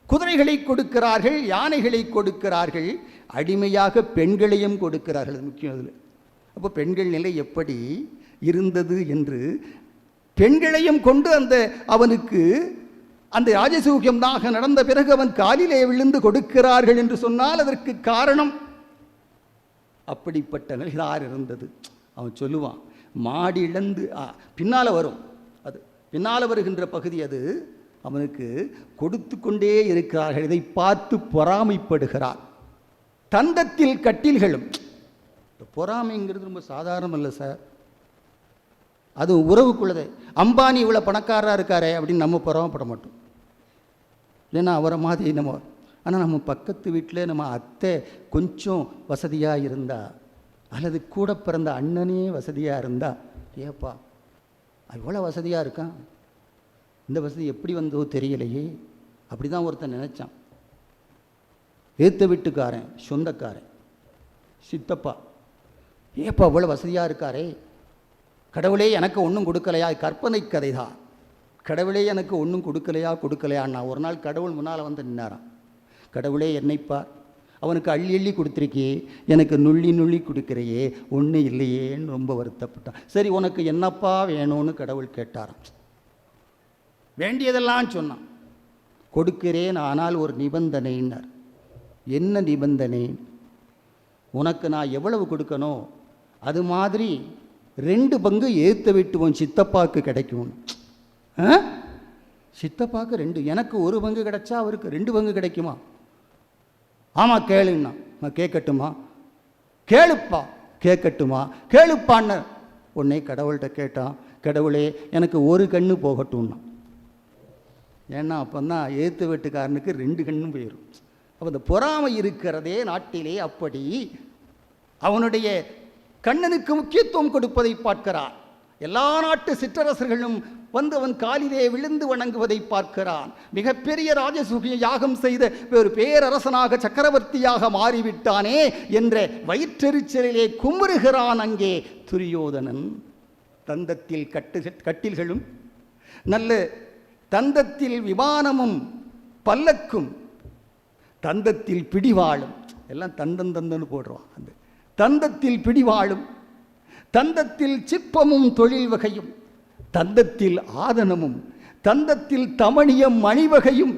குதிரைகளை கொடுக்கிறார்கள், யானைகளை கொடுக்கிறார்கள், அடிமையாக பெண்களையும் கொடுக்கிறார்கள். அது முக்கியம். அதில் அப்போ பெண்கள் நிலை எப்படி இருந்தது என்று பெண்களையும் கொண்டு அவனுக்கு அந்த ராஜசூகியமாக நடந்த பிறகு அவன் காலிலே விழுந்து கொடுக்கிறார்கள் என்று சொன்னால் அதற்கு காரணம் அப்படிப்பட்ட நிலையார் இருந்தது. அவன் சொல்லுவான், மாடி இழந்து பின்னால் வரும், அது பின்னால் வருகின்ற பகுதி, அது அவனுக்கு கொடுத்து கொண்டே இருக்கிறார்கள். இதை பார்த்து பொறாமைப்படுகிறார். தந்தத்தில் கட்டில்களும். பொறாமைங்கிறது ரொம்ப சாதாரணம் இல்லை சார். அது உறவுக்குள்ளதே. அம்பானி இவ்வளோ பணக்காரராக இருக்காரே அப்படின்னு நம்ம பொறாமப்பட மாட்டோம், ஏன்னா அவரை மாதிரி நம்ம. ஆனால் நம்ம பக்கத்து வீட்டில் நம்ம அத்தை கொஞ்சம் வசதியாக இருந்தா, அல்லது கூட பிறந்த அண்ணனே வசதியாக இருந்தா, ஏப்பா இவ்வளோ வசதியாக இருக்கான், இந்த வசதி எப்படி வந்தோ தெரியலையே, அப்படி தான் ஒருத்தன் நினச்சான். ஏற்ற வீட்டுக்காரன், சொந்தக்காரன், சித்தப்பா, ஏப்பா இவ்வளோ வசதியாக இருக்காரே, கடவுளே எனக்கு ஒன்றும் கொடுக்கலையா. கற்பனை கதை தான். கடவுளே எனக்கு ஒன்றும் கொடுக்கலையான்னா ஒரு நாள் கடவுள் முன்னால் வந்து நின்னாராம். கடவுளே என்னைப்பார், அவனுக்கு அள்ளி அள்ளி கொடுத்துருக்கே, எனக்கு நுள்ளி நுள்ளி கொடுக்குறையே, ஒன்றும் இல்லையேன்னு ரொம்ப வருத்தப்பட்டான். சரி உனக்கு என்னப்பா வேணும்னு கடவுள் கேட்டாராம். வேண்டியதெல்லாம் சொன்னான். கொடுக்கிறேன், ஆனால் ஒரு நிபந்தனைன்னார். என்ன நிபந்தனை? உனக்கு நான் எவ்வளவு கொடுக்கணும் அது மாதிரி 2 பங்கு ஏற்ற விட்டுவோம் சித்தப்பாவுக்கு கிடைக்கும். சித்தப்பாவுக்கு 2, எனக்கு 1 பங்கு கிடைச்சா அவருக்கு 2 பங்கு கிடைக்குமா? ஆமாம் கேளுன்னா. நான் கேட்கட்டுமா? கேளுப்பா. கேட்கட்டுமா? கேளுப்பான்னு உடனே கடவுள்கிட்ட கேட்டான். கடவுளே எனக்கு 1 கண்ணு போகட்டும்னா. ஏன்னா அப்போ தான் ஏற்று வீட்டுக்காரனுக்கு 2 கண்ணும் போயிடும். அப்போ இந்த பொறாமை இருக்கிறதே நாட்டிலே. அப்படி அவனுடைய கண்ணனுக்கு முக்கியத்துவம் கொடுப்பதை பார்க்கிறான். எல்லா நாட்டு சிற்றரசர்களும் வந்து அவன் காலிலே விழுந்து வணங்குவதை பார்க்கிறான். மிகப்பெரிய ராஜசூகிய யாகம் செய்த ஒரு பேரரசனாக சக்கரவர்த்தியாக மாறிவிட்டானே என்ற வயிற்றெரிச்சலிலே குமுறுகிறான் அங்கே துரியோதனன். தந்தத்தில் கட்டில்களும், நல்ல தந்தத்தில் விமானமும் பல்லக்கும், தந்தத்தில் பிடிவாளும், எல்லாம் தந்தன்னு போடுறான். அந்த தந்தத்தில் பிடிவாளும், தந்தத்தில் சிப்பமும் தொழில் வகையும், தந்தத்தில் ஆதனமும், தந்தத்தில் தமணியம் மணிவகையும்,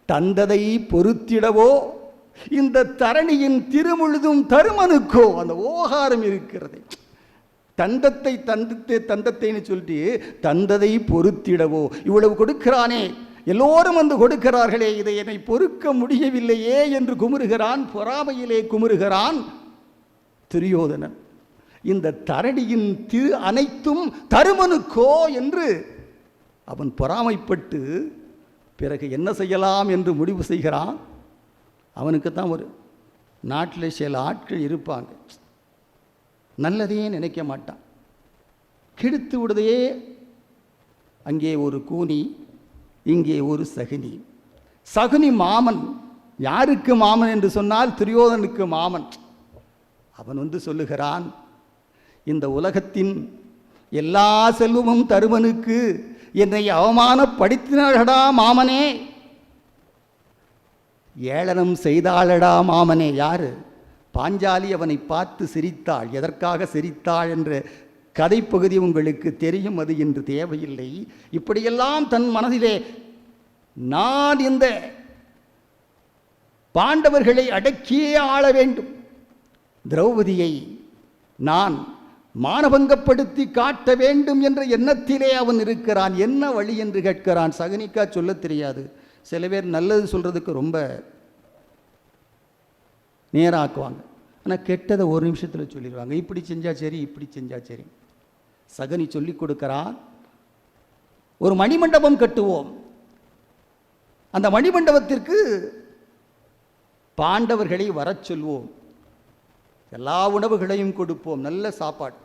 தந்ததை பொறுத்திடவோ இந்த தரணியின் திருமுழுதும் தருமனுக்கோ. அந்த ஓகாரம் இருக்கிறது. தந்தத்தைன்னு சொல்லிட்டு தந்ததை பொறுத்திடவோ. இவ்வளவு கொடுக்கிறானே, எல்லோரும் வந்து கொடுக்கிறார்களே, இதை என்னை பொறுக்க முடியவில்லையே என்று குமுறுகிறான். பொறாமையிலே குமுறுகிறான் துரியோதனன். இந்த தரணியின் அனைத்தும் தருமனுக்கோ என்று அவன் பொறாமைப்பட்டு பிறகு என்ன செய்யலாம் என்று முடிவு செய்கிறான். அவனுக்கு தான் ஒரு நாட்டில் சில ஆட்கள் இருப்பாங்க, நல்லதையே நினைக்க மாட்டான், கெடுத்து விடுதையே. அங்கே ஒரு கூனி, இங்கே ஒரு சகுனி. சகுனி மாமன். யாருக்கு மாமன் என்று சொன்னால் துரியோதனுக்கு மாமன். அவன் வந்து சொல்லுகிறான், இந்த உலகத்தின் எல்லா செல்வமும் தருமனுக்கு, என்னை அவமானப்படுத்தினடா மாமனே, ஏளனம் செய்தாளடா மாமனே. யாரு? பாஞ்சாலி அவனை பார்த்து சிரித்தாள். எதற்காக சிரித்தாள் என்ற கதைப்பகுதி உங்களுக்கு தெரியும், அது இன்று தேவையில்லை. இப்படியெல்லாம் தன் மனதிலே நான் இந்த பாண்டவர்களை அடக்கியே ஆள வேண்டும், திரௌபதியை நான் மானபங்கப்படுத்தி காட்ட வேண்டும் என்ற எண்ணத்திலே அவன் இருக்கிறான். என்ன வழி என்று கேட்கிறான். சகுனிக்கா சொல்ல தெரியாது. சில பேர் நல்லது சொல்றதுக்கு ரொம்ப நேராக்குவாங்க, ஆனால் கெட்டதை ஒரு நிமிஷத்தில் சொல்லிடுவாங்க. இப்படி செஞ்சா சரி, இப்படி செஞ்சா சரி. சகுனி சொல்லி கொடுக்கிறான், ஒரு மணிமண்டபம் கட்டுவோம். அந்த மணிமண்டபத்திற்கு பாண்டவர்களை வரச் சொல்வோம், எல்லா உணவுகளையும் கொடுப்போம், நல்ல சாப்பாடு.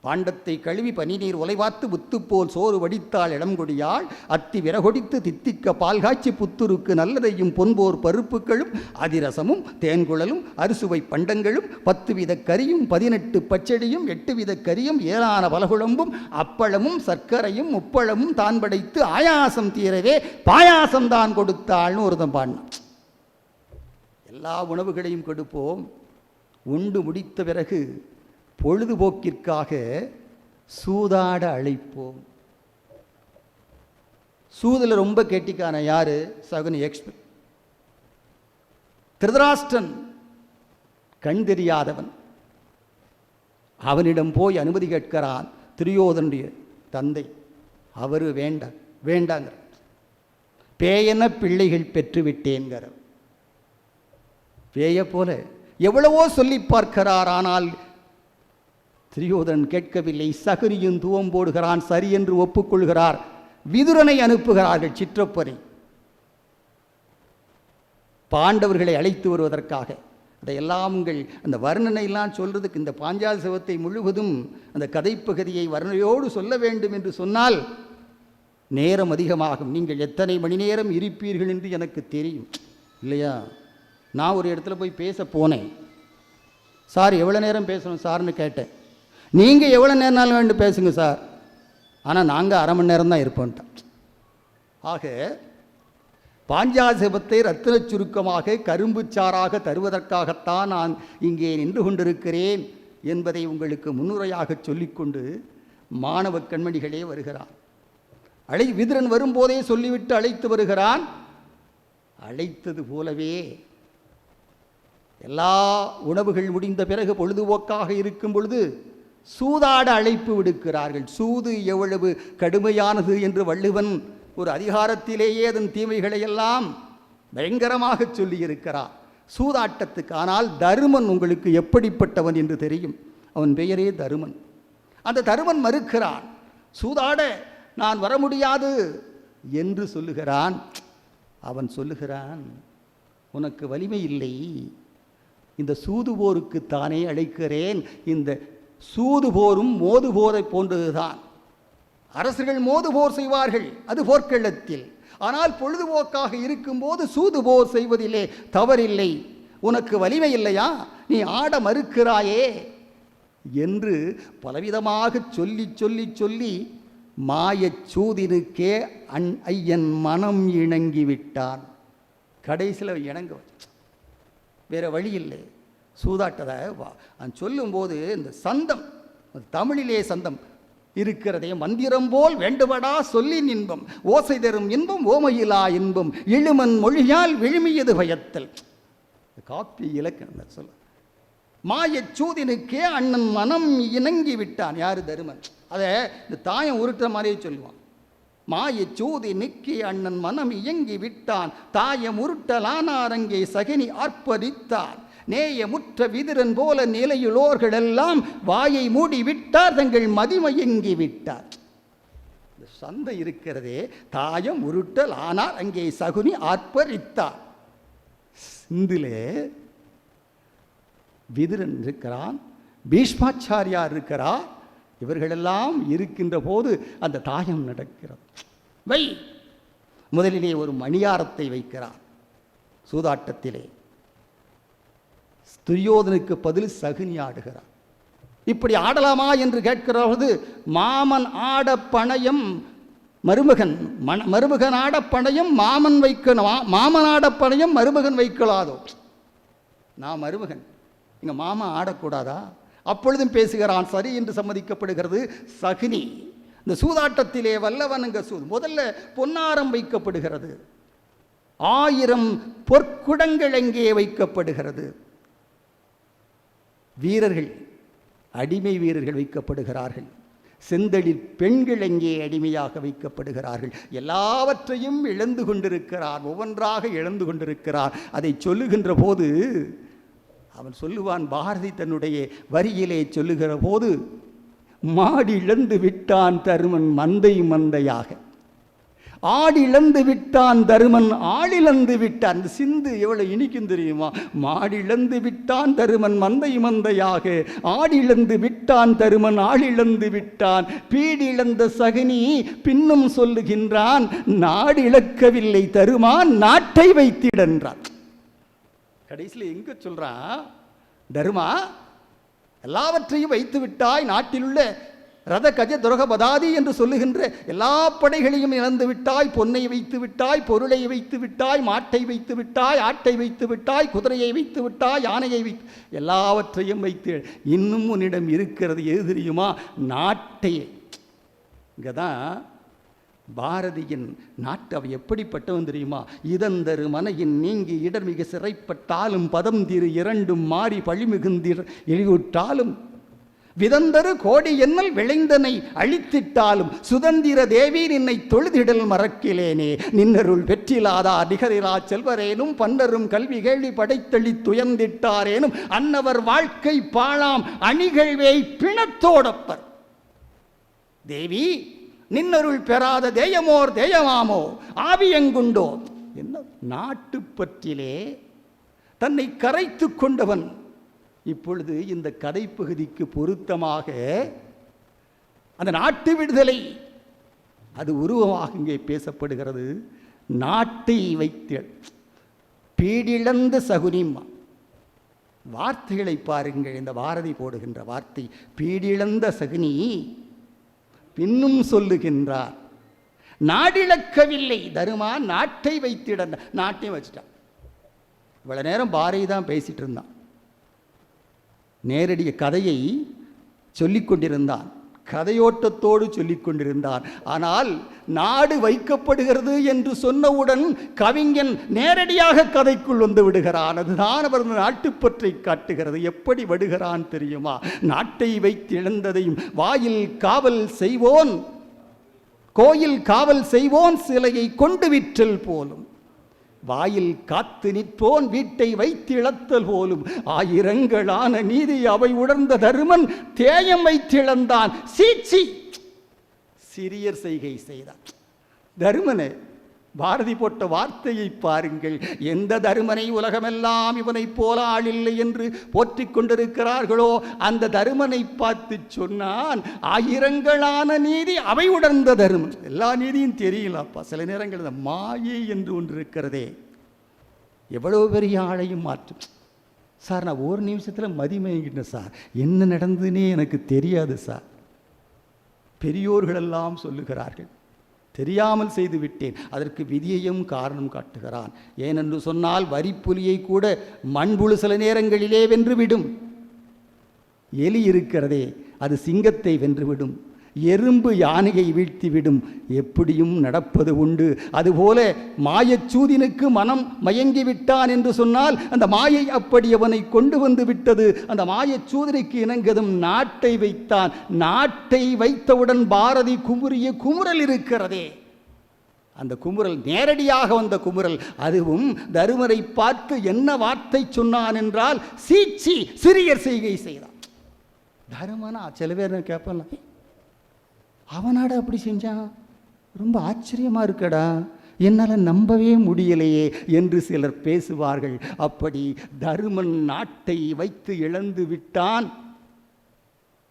பாண்டத்தை கழுவி பனிநீர் உலைவாத்து முத்துப்போல் சோறு வடித்தாள் இளங்கொடியாள் அத்தி விறகொடித்து தித்திக்க பால் காய்ச்சி புத்துருக்கு நல்லதையும் பொன்போர் பருப்புகளும் அதிரசமும் தேன்குழலும் அறுசுவை பண்டங்களும் 10 வித கரியும் 18 பச்சடியும் 8 வித கரியும் ஏரான பலகுழம்பும் அப்பளமும் சர்க்கரையும் முப்பழமும் தான் படைத்து ஆயாசம் தீரவே பாயாசம் தான் கொடுத்தாள்னு ஒருத்தன் பாடினான். எல்லா உணவுகளையும் கொடுப்போம். உண்டு முடித்த பிறகு பொழுதுபோக்கிற்காக சூதாட அழைப்போம். சூதுல ரொம்ப கெட்டிக்கான யாரு? சகுனி எக்ஸ்பர்ட். திருதராஷ்டிரன் கண் தெரியாதவன். அவனிடம் போய் அனுமதி கேட்கிறான் துரியோதனுடைய தந்தை. அவரு வேண்டாங்கிற, பேயன பிள்ளைகள் பெற்றுவிட்டேங்கிற. பேய போல எவ்வளவோ சொல்லி பார்க்கிறார், ஆனால் துரியோதனன் கேட்கவில்லை. சகுனியும் தூவம் போடுகிறான், சரி என்று ஒப்புக்கொள்கிறார். விதுரனை அனுப்புகிறார்கள் சிற்றப்பரை பாண்டவர்களை அழைத்து வருவதற்காக. அதையெல்லாம் உங்கள் அந்த வர்ணனையெல்லாம் சொல்றதுக்கு, இந்த பாஞ்சால் சபத்தை முழுவதும் அந்த கதைப்பகுதியை வர்ணனையோடு சொல்ல வேண்டும் என்று சொன்னால் நேரம் அதிகமாகும். நீங்கள் எத்தனை மணி நேரம் இருப்பீர்கள் என்று எனக்கு தெரியும் இல்லையா? நான் ஒரு இடத்துல போய் பேச போனேன். சார் எவ்வளோ நேரம் பேசணும் சார்னு கேட்டேன். நீங்கள் எவ்வளோ நேரம்னாலும் வேண்டும் பேசுங்க சார், ஆனால் நாங்கள் அரை மணி நேரம் தான் இருப்போம்ட்டோம். ஆக பாஞ்சாசபத்தை ரத்தின சுருக்கமாக கரும்புச்சாராக தருவதற்காகத்தான் நான் இங்கே நின்று கொண்டிருக்கிறேன் என்பதை உங்களுக்கு முன்னுரையாக சொல்லிக்கொண்டு மாணவ கண்மணிகளே வருகிறான். விதுரன் வரும்போதே சொல்லிவிட்டு அழைத்து வருகிறான். அழைத்தது போலவே எல்லா உணவுகள் முடிந்த பிறகு பொழுதுபோக்காக இருக்கும் பொழுது சூதாட அழைப்பு விடுக்கிறார்கள். சூது எவ்வளவு கடுமையானது என்று வள்ளுவன் ஒரு அதிகாரத்திலேயே அதன் தீமைகளை எல்லாம் பயங்கரமாக சொல்லியிருக்கிறார் சூதாட்டத்துக்கு. ஆனால் தருமன் உங்களுக்கு எப்படிப்பட்டவன் என்று தெரியும். அவன் பெயரே தருமன். அந்த தருமன் மறுக்கிறான். சூதாட நான் வர முடியாது என்று சொல்லுகிறான். அவன் சொல்லுகிறான், உனக்கு வலிமை இல்லை, இந்த சூதுபோருக்கு தானே அழைக்கிறேன். இந்த சூதுபோரும் மோதுபோரை போன்றதுதான். அரசர்கள் மோதுபோர் செய்வார்கள், அது போர்க்களத்தில். ஆனால் பொழுதுபோக்காக இருக்கும்போது சூதுபோர் செய்வதிலே தவறில்லை. உனக்கு வலிமை இல்லையா, நீ ஆட மறுக்கிறாயே என்று பலவிதமாக சொல்லி சொல்லி சொல்லி மாயச் சூதினுக்கே ஐயன் மனம் இணங்கிவிட்டான். கடைசியில் இணங்க வேற வழி இல்லை. சூதாட்டதை சொல்லும்போது இந்த சந்தம், தமிழிலே சந்தம் இருக்கிறதே, மந்திரம் போல் வேண்டுபடா சொல்லின் இன்பம் ஓசை தரும் இன்பம் ஓமையிலா இன்பம் இழுமன் மொழியால் விழுமியது பயத்தல். காப்பி இலக்கணம் சொல்ல. மாயச் சூதினுக்கே அண்ணன் மனம் இணங்கி விட்டான். யாரு? தருமன். அதை இந்த தாயம் உருட்டுற மாதிரியே சொல்லுவான். மாயச் சூதினுக்கே அண்ணன் மனம் இயங்கி விட்டான், தாயம் உருட்டலானாரங்கே சகினி ஆர்ப்பரித்தார். நேயமுற்ற விதிரன் போல நிலையுளோர்கள் எல்லாம் வாயை மூடி விட்டார், தங்கள் மதிமயங்கி விட்டார். சந்தை இருக்கிறதே, தாயம் உருட்டல் ஆனார் அங்கே சகுனி ஆர்ப்பரித்தார். சிந்திலே விதிரன் இருக்கிறான், பீஷ்மாச்சாரியார் இருக்கிறார். இவர்களெல்லாம் இருக்கின்ற போது அந்த தாயம் நடக்கிறது. முதலிலே ஒரு மணியாரத்தை வைக்கிறார் சூதாட்டத்திலே. துரியோதனுக்கு பதில் சகுனி ஆடுகிறார். இப்படி ஆடலாமா என்று கேட்கிறபோது, மாமன் ஆட பணயம் மருமகன் ஆட பணயம் மாமன் வைக்கணும், மாமன் ஆட பணயம் மருமகன் வைக்கலாதோ. நான் மருமகன், எங்க மாமா ஆடக்கூடாதா? அப்பொழுதும் பேசுகிறான். சரி என்று சம்மதிக்கப்படுகிறது. சகுனி இந்த சூதாட்டத்திலே வல்லவனுங்க சூது. முதல்ல பொன்னாரம் வைக்கப்படுகிறது, 1000 பொற்குடங்கள் எங்கே வைக்கப்படுகிறது. வீரர்கள் அடிமை வீரர்கள் வைக்கப்படுகிறார்கள். செந்தளிர் பெண்கள் எங்கே அடிமையாக வைக்கப்படுகிறார்கள். எல்லாவற்றையும் இழந்து கொண்டிருக்கிறார், ஒவ்வொன்றாக இழந்து கொண்டிருக்கிறார். அதை சொல்லுகின்ற போது அவன் சொல்லுவான், பாரதி தன்னுடைய வரியிலே சொல்லுகிற போது, மாடி இழந்து விட்டான் தருமன் மந்தை மந்தையாக, ஆடிழந்து விட்டான் தருமன் ஆளிழந்து விட்டான். அந்த சிந்து எவ்வளவு இனிக்கும் தெரியுமா? மாடிழந்து விட்டான் தருமன் மந்தை மந்தையாக, ஆடிழந்து விட்டான் தருமன் ஆளிழந்து விட்டான், பீடிழந்த சகுனி பின்னும் சொல்லுகின்றான், நாடு இழக்கவில்லை தருமான் நாட்டை வைத்திடன்றான். கடைசியில் எங்க சொல்றான்? தருமா, எல்லாவற்றையும் வைத்து விட்டாய், நாட்டில் உள்ள ரத கஜ துரக பதாதி என்று சொல்லுகின்ற எல்லா படைகளையும் இழந்து விட்டாய், பொன்னை வைத்து விட்டாய், பொருளை வைத்து விட்டாய், மாட்டை வைத்து விட்டாய், ஆட்டை வைத்து விட்டாய், குதிரையை வைத்து விட்டாய், யானையை வைத்து, எல்லாவற்றையும் வைத்து இன்னும் உன்னிடம் இருக்கிறது எது தெரியுமா? நாட்டையே. இங்கே தான் பாரதியின் நாட்டு அவ எப்படிப்பட்டவன் தெரியுமா? இதந்தரு மனையின் நீங்கி இடர் மிக சிறைப்பட்டாலும் பதம் திரு இரண்டும் மாறி பழிமிகுந்திர் இழிவுற்றாலும் விதந்தரு கோடி எண்ணல் விளைந்தனை அழித்திட்டாலும் சுதந்திர தேவி நின்னை தொழுதிடல் மறக்கிலேனே, நின்னருள் வெற்றிலாதா நிகரிலா செல்வரேனும் பன்னரும் கல்வி கேள்வி படைத்தளி துயர்ந்திட்டாரேனும் அன்னவர் வாழ்க்கை பாழாம் அணிகழ்வை பிணத்தோடப்பர். தேவி நின்னருள் பெறாத தேயமோர் தேயமாமோ ஆவியங்குண்டோ. என்ன நாட்டுப்பற்றிலே தன்னை கரைத்து கொண்டவன். இப்பொழுது இந்த கதை பகுதிக்கு பொருத்தமாக அந்த நாட்டு விடுதலை அது உருவமாக இங்கே பேசப்படுகிறது. நாட்டை வைத்து பீடிழந்த சகுனிம்மா. வார்த்தைகளை பாருங்கள், இந்த பாரதி போடுகின்ற வார்த்தை பீடிழந்த சகுனி பின்னும் சொல்லுகின்றார், நாடிழக்கவில்லை தருமா நாட்டை வைத்திட. நாட்டையும் வச்சுட்டான். இவ்வளவு நேரம் பாரதி தான் பேசிட்டு இருந்தான், நேரடிய கதையை சொல்லிக் கொண்டிருந்தான், கதையோட்டத்தோடு சொல்லிக் கொண்டிருந்தான். ஆனால் நாடு வைக்கப்படுகிறது என்று சொன்னவுடன் கவிஞன் நேரடியாக கதைக்குள் வந்து விடுகிறான். அதுதான் அவர் நாட்டுப்பற்றை காட்டுகிறது. எப்படி விடுகிறான் தெரியுமா? நாட்டை வைத்து இழந்ததையும் வாயில் காவல் செய்வோன், கோயில் காவல் செய்வோன் சிலையை கொண்டு விற்றல் போலும், வாயில் காத்து நிற்போன் வீட்டை வைத்து இழத்தல் போலும், ஆயிரங்களான நீதி அவை உணர்ந்த தருமன் தேயம் வைத்திழந்தான் சீச்சி சிறியர் செய்கை செய்தான். தருமனே, பாரதி போட்ட வார்த்தையை பாருங்கள். எந்த தருமனை உலகமெல்லாம் இவனை போல ஆளில்லை என்று போற்றிக் கொண்டிருக்கிறார்களோ அந்த தருமனை பார்த்து சொன்னான், ஆயிரங்களான நீதி அவை உணர்ந்த தருமன். எல்லா நீதியும் தெரியலப்பா. சில நேரங்கள் மாயை என்று ஒன்று இருக்கிறதே, எவ்வளவு பெரிய ஆளையும் மாற்றும். சார் நான் ஒரு நிமிஷத்தில் மதிமயங்கிட்டேன் சார், என்ன நடந்ததுன்னே எனக்கு தெரியாது சார். பெரியோர்களெல்லாம் சொல்லுகிறார்கள், தெரியாமல் செய்து விட்டேன். அதற்கு விதியையும் காரணம் காட்டுகிறான். ஏனென்று சொன்னால் வரிப்புலியை கூட மண்புழு சில நேரங்களிலே வென்றுவிடும். எலி இருக்கிறதே அது சிங்கத்தை வென்றுவிடும், எறும்பு யானையை வீழ்த்திவிடும், எப்படியும் நடப்பது உண்டு. அதுபோல மாயச்சூதினுக்கு மனம் மயங்கிவிட்டான் என்று சொன்னால் அந்த மாயை அப்படி அவனை கொண்டு வந்து விட்டது. அந்த மாயச்சூதினுக்கு இணங்கதும் நாட்டை வைத்தான். நாட்டை வைத்தவுடன் பாரதி குமுறிய குமுறல் இருக்கிறதே, அந்த குமுறல் நேரடியாக வந்த குமுறல். அதுவும் தருமரை பார்க்க என்ன வார்த்தை சொன்னான் என்றால் சீச்சி சிறியர் செய்கை செய்தான். தருமனா சில பேர் கேட்பல, அவனாட அப்படி செஞ்சான், ரொம்ப ஆச்சரியமாக இருக்கடா, என்னால் நம்பவே முடியலையே என்று சிலர் பேசுவார்கள். அப்படி தருமன் நாட்டை வைத்து இழந்து விட்டான்.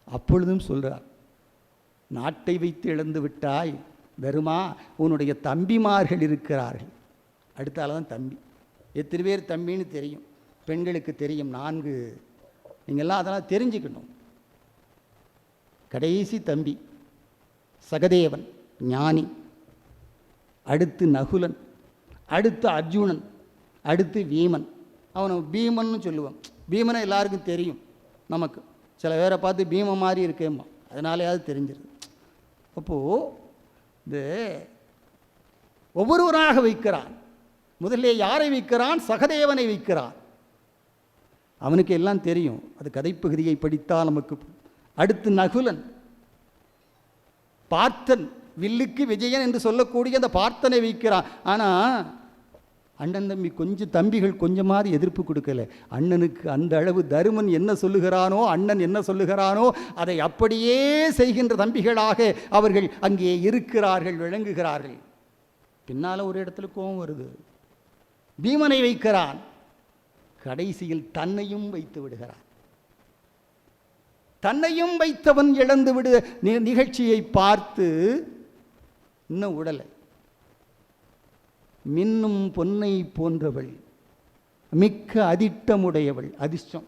அப்பொழுதும் சொல்கிறார், நாட்டை வைத்து இழந்து விட்டாய் தருமா, உன்னுடைய தம்பிமார்கள் இருக்கிறார்கள். அடுத்தால தான் தம்பி. எத்தனை பேர் தம்பின்னு தெரியும்? பெண்களுக்கு தெரியும் 4. நீங்கள்லாம் அதெல்லாம் தெரிஞ்சுக்கணும். கடைசி தம்பி சகதேவன் ஞானி, அடுத்து நகுலன், அடுத்து அர்ஜுனன், அடுத்து வீமன். அவனை பீமன்னு சொல்லுவான். பீமனை எல்லாருக்கும் தெரியும். நமக்கு சில பேரை பார்த்து பீம மாதிரி இருக்கேம்மா, அதனாலேயாவது தெரிஞ்சிருது. அப்போது இந்த ஒவ்வொருவராக வைக்கிறான். முதல்ல யாரை வைக்கிறான்? சகதேவனை வைக்கிறான். அவனுக்கு எல்லாம் தெரியும். அது கதைப்பகுதியை படித்தால் நமக்கு அடுத்து நகுலன், பார்த்தன், வில்லுக்கு விஜயன் என்று சொல்லக்கூடிய அந்த பார்த்தனை வைக்கிறான். ஆனால் அண்ணன் தம்பி தம்பிகள் கொஞ்சமாவது எதிர்ப்பு கொடுக்கல. அண்ணனுக்கு அந்த அளவு தருமன் என்ன சொல்லுகிறானோ, அண்ணன் என்ன சொல்லுகிறானோ அதை அப்படியே செய்கின்ற தம்பிகளாக அவர்கள் அங்கே இருக்கிறார்கள், விளங்குகிறார்கள். பின்னால் ஒரு இடத்துல கோபம் வருது. பீமனை வைக்கிறான், கடைசியில் தன்னையும் வைத்து விடுகிறான். தன்னையும் வைத்தவன் இழந்து விடு நிகழ்ச்சியை பார்த்து இன்னும் உடலை. மின்னும் பொன்னை போன்றவள், மிக்க அதிர்ஷ்டமுடையவள், அதிர்ஷ்டம்.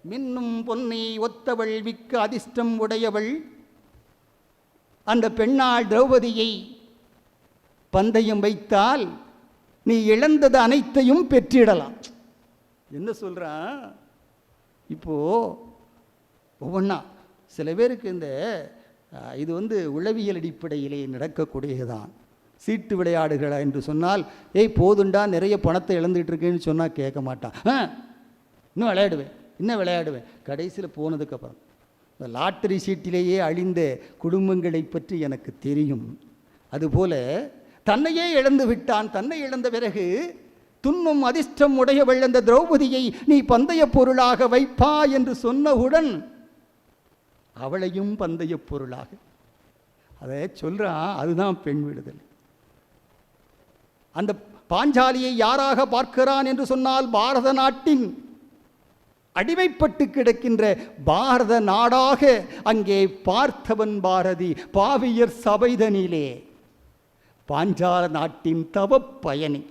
மின்னும் பொன்னை ஒத்தவள், மிக்க அதிர்ஷ்டம் உடையவள். அந்த பெண்ணாள் திரௌபதியை பந்தயம் வைத்தால் நீ இழந்தது அனைத்தையும் பெற்றிடலாம். என்ன சொல்றான் இப்போ ஒவ்வொன்றா? சில பேருக்கு இது உளவியல் அடிப்படையிலே நடக்கக்கூடியதுதான். சீட்டு விளையாடுகளா என்று சொன்னால், ஏய் போதுண்டா நிறைய பணத்தை இழந்துட்டு இருக்கேன்னு சொன்னால் கேட்க மாட்டான். இன்னும் விளையாடுவேன். கடைசியில் போனதுக்கப்புறம் இந்த லாட்டரி சீட்டிலேயே அழிந்த குடும்பங்களை பற்றி எனக்கு தெரியும். அதுபோல தன்னையே இழந்து விட்டான். தன்னை இழந்த பிறகு துன்னும் அதிர்ஷ்டம் உடையவள் அந்த திரௌபதியை நீ பந்தய பொருளாக வைப்பா என்று சொன்னவுடன் அவளையும் பந்தய பொருளாக அதை சொல்றான். அதுதான் பெண் விடுதலை. அந்த பாஞ்சாலியை யாராக பார்க்கிறான் என்று சொன்னால், பாரத நாட்டின் அடிமைப்பட்டு கிடக்கின்ற பாரத நாடாக அங்கே பார்த்தவன் பாரதி. பாவியர் சபைதனிலே பாஞ்சால நாட்டின் தவ பயணி.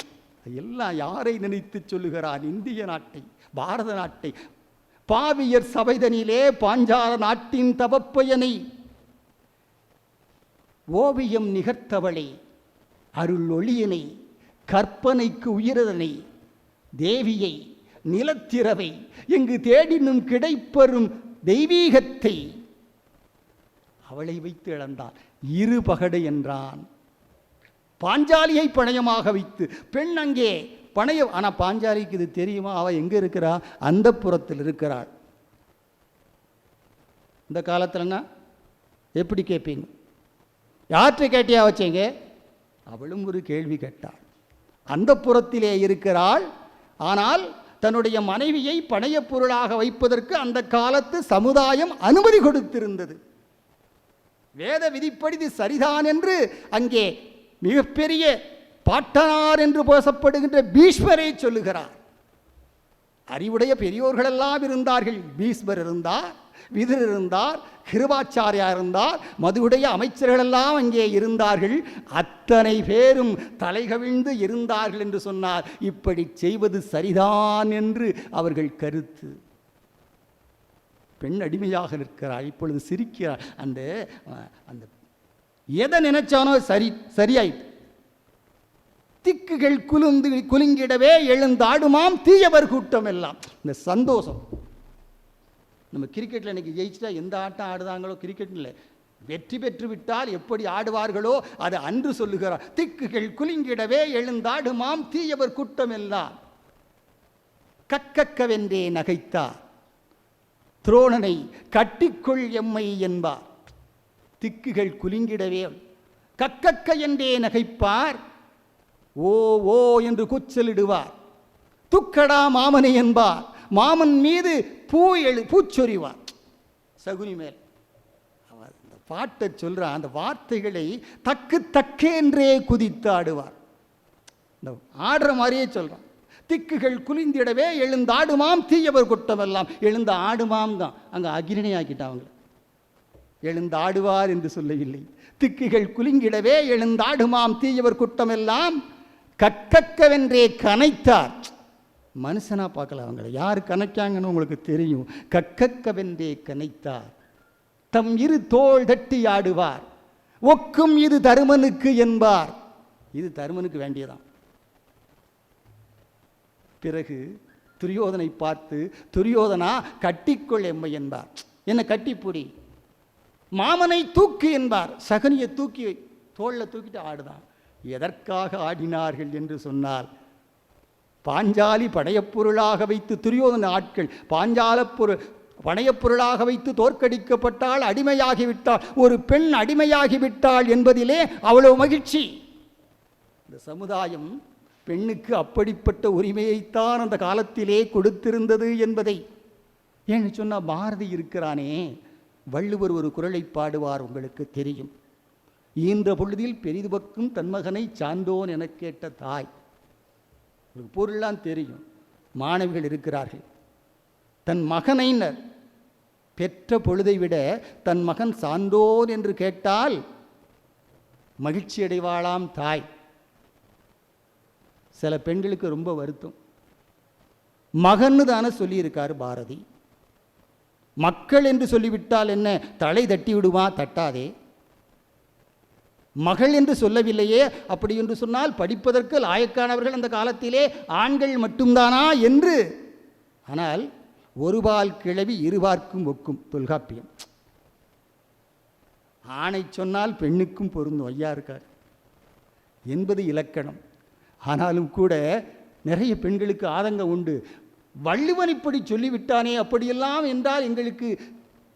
எல்லாம் யாரை நினைத்து சொல்லுகிறான்? இந்திய நாட்டை, பாரத நாட்டை. பாவியர் சபைதனிலே பாஞ்சால நாட்டின் தவப்பயனை. ஓவியம் நிகர்த்தவளை, அருள் ஒளியினை, கற்பனைக்கு உயிரதனை, தேவியை, நிலத்திரவை, எங்கு தேடினும் கிடைப்பெறும் தெய்வீகத்தை அவளை வைத்து இழந்தான். இரு பகடை என்றான். பாஞ்சாலியை பணயமாக வைத்து பெண் அங்கே பணயம். ஆனால் பாஞ்சாலிக்கு இது தெரியுமா? அவள் எங்கே இருக்கிறா? அந்த புறத்தில் இருக்கிறாள். இந்த காலத்துலன்னா எப்படி கேட்பீங்க? யார்கிட்ட கேட்டியா வச்சீங்க? அவளும் ஒரு கேள்வி கேட்டாள். அந்த புறத்திலே இருக்கிறாள். ஆனால் தன்னுடைய மனைவியை பணையப் பொருளாக வைப்பதற்கு அந்த காலத்து சமுதாயம் அனுமதி கொடுத்திருந்தது. வேத விதிப்படி இது சரிதான் என்று அங்கே மிகப்பெரிய பாட்டனார் என்று பேசப்படுகின்ற பீஷ்மரை சொல்லுகிறார். அறிவுடைய பெரியோர்களெல்லாம் இருந்தார்கள். பீஷ்மர் இருந்தார், விதுர் இருந்தார், கிருபாச்சாரியா இருந்தார், மதுவுடைய அமைச்சர்களெல்லாம் அங்கே இருந்தார்கள். அத்தனை பேரும் தலைகவிழ்ந்து இருந்தார்கள் என்று சொன்னார். இப்படி செய்வது சரிதான் என்று அவர்கள் கருத்து. பெண் அடிமையாக நிற்கிறாள். இப்பொழுது சிரிக்கிறாள். அந்த எதை நினைச்சானோ சரியாயிட்டு. திக்குகள் குலுங்கிடவே எழுந்தாடுமாம் தீயவர் கூட்டம் எல்லாம். இந்த சந்தோஷம். நம்ம கிரிக்கெட்டில் இன்னைக்கு ஜெயிச்சுட்டா எந்த ஆட்டம் ஆடுதாங்களோ, கிரிக்கெட் இல்லை, வெற்றி பெற்று விட்டால் எப்படி ஆடுவார்களோ அது அன்று சொல்லுகிறார். திக்குகள் குலுங்கிடவே எழுந்தாடுமாம் தீயவர் கூட்டம் எல்லாம். கக்கக்கவென்றே நகைத்தார் துரோணனை கட்டிக்கொள் எம்மை என்பார். திக்குகள் குலுங்கிடவே கக்கக்க என்றே நகைப்பார். ஓ ஓ என்று கூச்சலிடுவார். துக்கடா மாமனை என்பார். மாமன் மீது பூச்சொறிவார் சகுனி மேல். அந்த பாட்டை சொல்கிறான். அந்த வார்த்தைகளை தக்கென்றே குதித்து ஆடுவார். இந்த ஆடுற மாதிரியே சொல்கிறான். திக்குகள் குலிந்திடவே எழுந்தாடுமாம் தீயவர் குற்றமெல்லாம். எழுந்த ஆடுமாம் தான் அங்கே அகிரிணை ஆக்கிட்டாங்க. எழுந்தாடுவார் என்று சொல்லவில்லை. திக்குகள் குலுங்கிடவே எழுந்தாடுமாம் தீயவர் குற்றமெல்லாம் கக்கக்கவென்றே கனைத்தார். மனுஷனா பார்க்கல, அவங்கள யார் கணக்காங்கன்னு உங்களுக்கு தெரியும். கக்கக்கவென்றே கனைத்தார். தம் இரு தோள் தட்டி ஆடுவார். ஒக்கும் இது தருமனுக்கு என்பார். இது தருமனுக்கு வேண்டியதான். பிறகு துரியோதனை பார்த்து, துரியோதனா கட்டிக்கொள் எம்மை என்பார். என்ன கட்டிப்புடி. மாமனை தூக்கு என்பார். சகனியை தூக்கி தோளில் தூக்கிட்டு ஆடுதான். எதற்காக ஆடினார்கள் என்று சொன்னால், பாஞ்சாலி படையப்பொருளாக வைத்து துரியோதன ஆட்கள் பாஞ்சால பணையப்பொருளாக வைத்து தோற்கடிக்கப்பட்டால், அடிமையாகிவிட்டாள், ஒரு பெண் அடிமையாகிவிட்டாள் என்பதிலே அவ்வளவு மகிழ்ச்சி. இந்த சமுதாயம் பெண்ணுக்கு அப்படிப்பட்ட உரிமையைத்தான் அந்த காலத்திலே கொடுத்திருந்தது என்பதை ஏன்னு சொன்னால், பாரதி இருக்கிறானே, வள்ளுவர் ஒரு குறளை பாடுவார், உங்களுக்கு தெரியும். ஈன்ற பொழுதில் பெரிதுபக்கும் தன் மகனை சான்றோன் என கேட்ட தாய். உங்களுக்கு பொருள்லாம் தெரியும். மாணவிகள் இருக்கிறார்கள், தன் மகனைனர் பெற்ற பொழுதை விட தன் மகன் சான்றோன் என்று கேட்டால் மகிழ்ச்சி அடைவாளாம் தாய். சில பெண்களுக்கு ரொம்ப வருத்தம். மகன்னு தானே சொல்லியிருக்காரு பாரதி. மக்கள் என்று சொல்லிவிட்டால் என்ன, தலை தட்டி விடுமா? தட்டாதே. மகள் என்று சொல்லவில்லையே. அப்படி என்று சொன்னால் படிப்பதற்கு லாயக்கானவர்கள் அந்த காலத்திலே ஆண்கள் மட்டும்தானா என்று. ஆனால் ஒருபால் கிழவி இருபார்க்கும் ஒக்கும் தொல்காப்பியம். ஆணை சொன்னால் பெண்ணுக்கும் பொருந்தும், ஐயா இருக்கார் என்பது இலக்கணம். ஆனாலும் கூட நிறைய பெண்களுக்கு ஆதங்கம் உண்டு. வள்ளுவன் இப்படி சொல்லிவிட்டானே, அப்படியெல்லாம் என்றால் எங்களுக்கு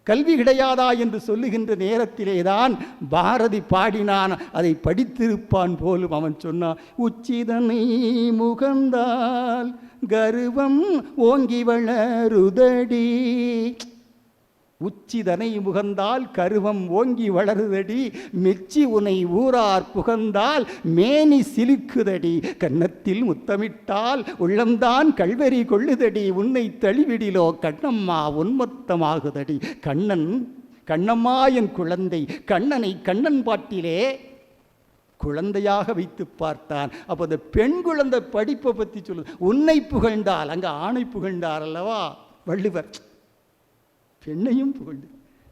கல்வி கிடையாதா என்று சொல்லுகின்ற நேரத்திலே தான் பாரதி பாடினான். அதை படித்திருப்பான் போலும். அவன் சொன்னான், உச்சிதனை முகந்தால் கர்வம் ஓங்கி வளருதடி. உச்சிதனை முகந்தால் கருவம் ஓங்கி வளருதடி, மெச்சி உனை ஊரார் புகந்தால் மேனி சிலுக்குதடி, கன்னத்தில் முத்தமிட்டால் உள்ளம்தான் கல்வெறி கொள்ளுதடி, உன்னை தழிவிடிலோ கண்ணம்மா உன்மொத்தமாகுதடி. கண்ணன் கண்ணம்மா என் குழந்தை. கண்ணனை கண்ணன் பாட்டிலே குழந்தையாக வைத்து பார்த்தான். அப்போ அந்த பெண் குழந்தை படிப்பை பற்றி சொல்லுது. உன்னை புகழ்ந்தால், அங்கே ஆணை புகழ்ந்தார் அல்லவா வள்ளுவர், பெண்ணையும் புகழ்ந்து.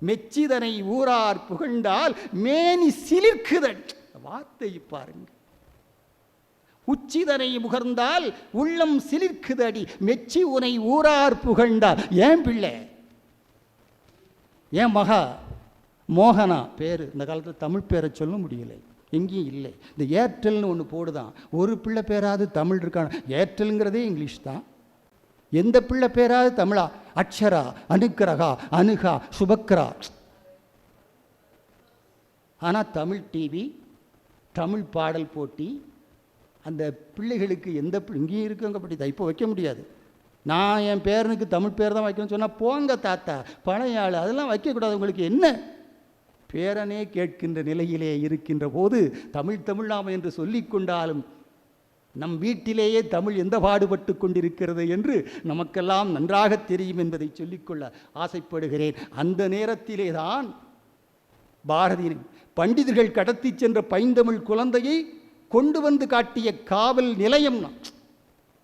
மெச்சிதனை ஊரார் புகழ்ந்தால் மேனி சிலிர்க்குதல். வார்த்தை பாருங்க. உச்சிதனை முகர்ந்தால் உள்ளம் சிலிர்க்குதடி, மெச்சி உனை ஊரார் புகழ்ந்தால். ஏன் பிள்ளை, ஏன் மகா மோகனா பேர், இந்த காலத்தில் தமிழ் பேரை சொல்ல முடியலை, எங்கேயும் இல்லை. இந்த ஏர்டெல்னு ஒன்று போடுதான், ஒரு பிள்ளை பேராது தமிழ் இருக்கான. ஏர்டெல்ங்கிறதே இங்கிலீஷ் தான். எந்த பிள்ளை பேராது தமிழா? அக்ஷரா, அனுக்கிரகா, அனுகா, சுபக்ரா. ஆனால் தமிழ் டிவி, தமிழ் பாடல் போட்டி, அந்த பிள்ளைகளுக்கு எந்த இங்கேயும் இருக்குங்க அப்படி தான். இப்போ வைக்க முடியாது. நான் என் பேரனுக்கு தமிழ் பேர் தான் வைக்கணும்னு சொன்னால், போங்க தாத்தா பழைய ஆள், அதெல்லாம் வைக்கக்கூடாது. உங்களுக்கு என்ன? பேரனே கேட்கின்ற நிலையிலே இருக்கின்ற போது தமிழ் தமிழாமை என்று சொல்லிக்கொண்டாலும் நம் வீட்டிலேயே தமிழ் எந்த பாடுபட்டு கொண்டிருக்கிறது என்று நமக்கெல்லாம் நன்றாக தெரியும் என்பதை சொல்லிக்கொள்ள ஆசைப்படுகிறேன். அந்த நேரத்திலே தான் பாரதியின் பண்டிதர்கள் கடத்தி சென்ற பைந்தமிழ் குழந்தையை கொண்டு வந்து காட்டிய காவல் நிலையம்.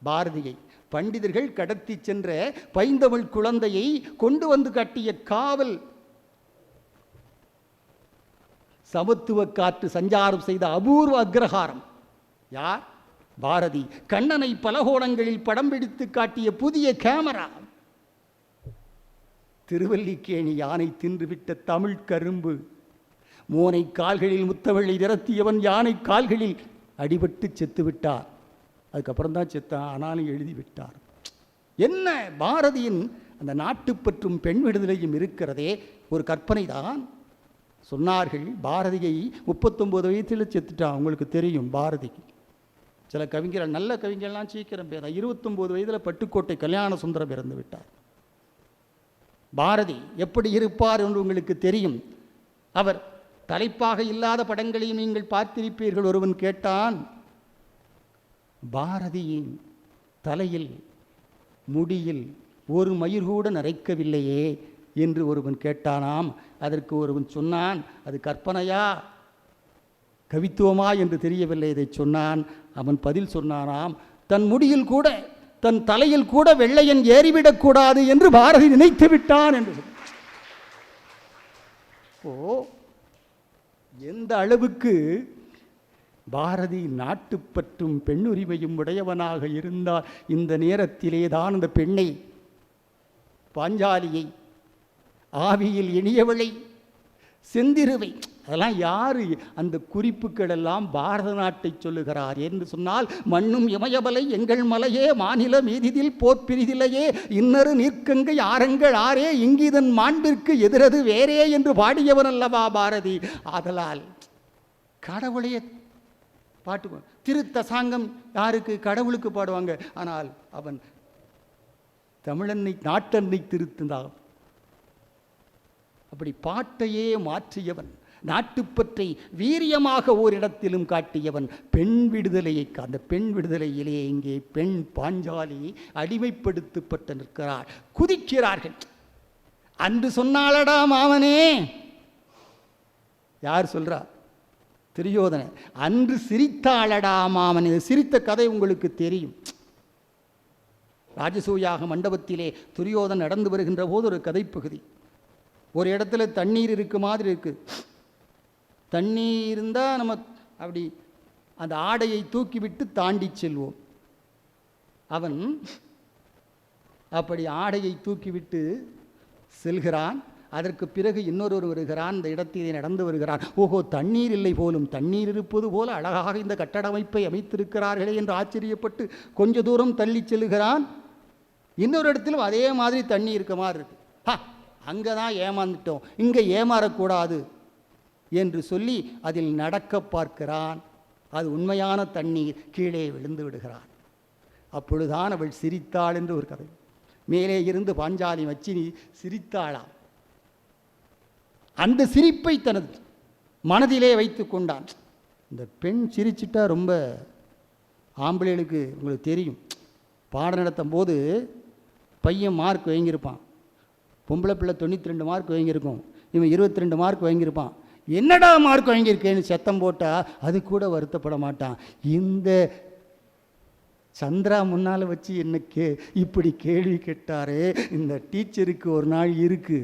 பாரதியை பண்டிதர்கள் கடத்தி சென்ற பைந்தமிழ் குழந்தையை கொண்டு வந்து காட்டிய காவல், சமத்துவ காற்று சஞ்சாரம் செய்த அபூர்வ அக்ரஹாரம் யார்? பாரதி. கண்ணனை பலகோணங்களில் படம் பிடித்து காட்டிய புதிய கேமரா. திருவல்லிக்கேணி யானை தின்றுவிட்ட தமிழ் கரும்பு. மோனை கால்களில் முத்தவள்ளி நிறத்தியவன் யானை கால்களில் அடிபட்டு செத்து விட்டார். அதுக்கப்புறம் தான் செத்தான், ஆனாலும் எழுதிவிட்டார். என்ன பாரதியின் அந்த நாட்டுப்பற்றும் பெண் விடுதலையும் இருக்கிறதே ஒரு கற்பனை தான். சொன்னார்கள் பாரதியை 39 வயதில் செத்துட்டான். உங்களுக்கு தெரியும் பாரதிக்கு. சில கவிஞர்கள், நல்ல கவிஞர்கள்லாம் சீக்கிரம் பேர். 29 வயதில் பட்டுக்கோட்டை கல்யாண சுந்தரம் இறந்து விட்டார். பாரதி எப்படி இருப்பார் என்று உங்களுக்கு தெரியும். அவர் தலைப்பாக இல்லாத படங்களையும் நீங்கள் பார்த்திருப்பீர்கள். ஒருவன் கேட்டான், பாரதியின் தலையில் முடியில் ஒரு மயிர் கூட நரைக்கவில்லையே என்று ஒருவன் கேட்டானாம். அதற்கு ஒருவன் சொன்னான், அது கற்பனையா கவித்துவமா என்று தெரியவில்லை. இதை சொன்னான். அவன் பதில் சொன்னானாம், தன் முடியில் கூட, தன் தலையில் கூட வெள்ளையன் ஏறிவிடக்கூடாது என்று பாரதி நினைத்து விட்டான் என்று. எந்த அளவுக்கு பாரதி நாட்டுப்பற்றும் பெண்ணுரிமையும் உடையவனாக இருந்தால், இந்த நேரத்திலே தான் அந்த பெண்ணை, பாஞ்சாலியை, ஆவியில் இனியவளை, செந்திருவை, அதெல்லாம் யார் அந்த குறிப்புகள் எல்லாம் பாரத நாட்டை சொல்லுகிறார் என்று சொன்னால், மண்ணும் இமயமலை எங்கள் மலையே மாநில மீதிதில் போற்பிரிதிலையே இன்னரு நீர்க்கங்கை ஆரங்கள் ஆரே இங்கிதன் மாண்பிற்கு எதிரது வேறே என்று பாடியவன் அல்லவா பாரதி. ஆதலால் கடவுளையே பாட்டு திருத்தசாங்கம் யாருக்கு? கடவுளுக்கு பாடுவாங்க. ஆனால் அவன் தமிழன்னை நாட்டன்னை திருத்துந்தான். அப்படி பாட்டையே மாற்றியவன், நாட்டுப்பற்றை வீரியமாக ஓரிடத்திலும் காட்டியவன், பெண் விடுதலையை. அந்த பெண் விடுதலையிலே இங்கே பெண் பாஞ்சாலி அடிமைப்படுத்தப்பட்டு நிற்கிறாள். குதிக்கிறார்கள். அன்று சொன்னாலடா மாமனே, யார் சொல்றா? துரியோதன. அன்று சிரித்தாளடா மாமனே. சிரித்த கதை உங்களுக்கு தெரியும். ராஜசூயாக மண்டபத்திலே துரியோதன் நடந்து வருகின்ற போது ஒரு கதைப்பகுதி. ஒரு இடத்துல தண்ணீர் இருக்கு மாதிரி இருக்கு. தண்ணீர் இருந்தால் நம்ம அப்படி அந்த ஆடையை தூக்கிவிட்டு தாண்டி செல்வோம். அவன் அப்படி ஆடையை தூக்கிவிட்டு செல்கிறான். அதற்கு பிறகு இன்னொருவர் வருகிறான். இந்த இடத்திலே நடந்து வருகிறான். ஓஹோ, தண்ணீர் இல்லை போலும், தண்ணீர் இருப்பது போல அழகாக இந்த கட்டடமைப்பை அமைத்திருக்கிறார்களே என்று ஆச்சரியப்பட்டு கொஞ்ச தூரம் தள்ளி செல்கிறான். இன்னொரு இடத்திலும் அதே மாதிரி தண்ணி இருக்க மாதிரி இருக்கு. அங்கே தான் ஏமாந்துட்டோம், இங்கே ஏமாறக்கூடாது என்று சொல்லி அதில் நடக்க பார்க்கிறான். அது உண்மையான தண்ணீர். கீழே விழுந்து விடுகிறான். அப்பொழுதுதான் அவள் சிரித்தாள் என்று ஒரு கதை. மேலே இருந்து பாஞ்சாலி மச்சினி சிரித்தாளாம். அந்த சிரிப்பை தனது மனதிலே வைத்து கொண்டான். இந்த பெண் சிரிச்சிட்டா ரொம்ப ஆம்பளைகளுக்கு உங்களுக்கு தெரியும். பாடம் நடத்தும் போது பையன் மார்க் வாங்கியிருப்பான், பொம்பளை பிள்ளை 92 மார்க் வாங்கியிருக்கும், இவன் 22 மார்க் வாங்கியிருப்பான். என்னடா மார்க் வாங்கியிருக்கேன்னு சத்தம் போட்டால் அது கூட வருத்தப்பட மாட்டான். இந்த சந்திரா முன்னால் வச்சு என்ன இப்படி கேள்வி கேட்டாரே, இந்த டீச்சருக்கு ஒரு நாள் இருக்கு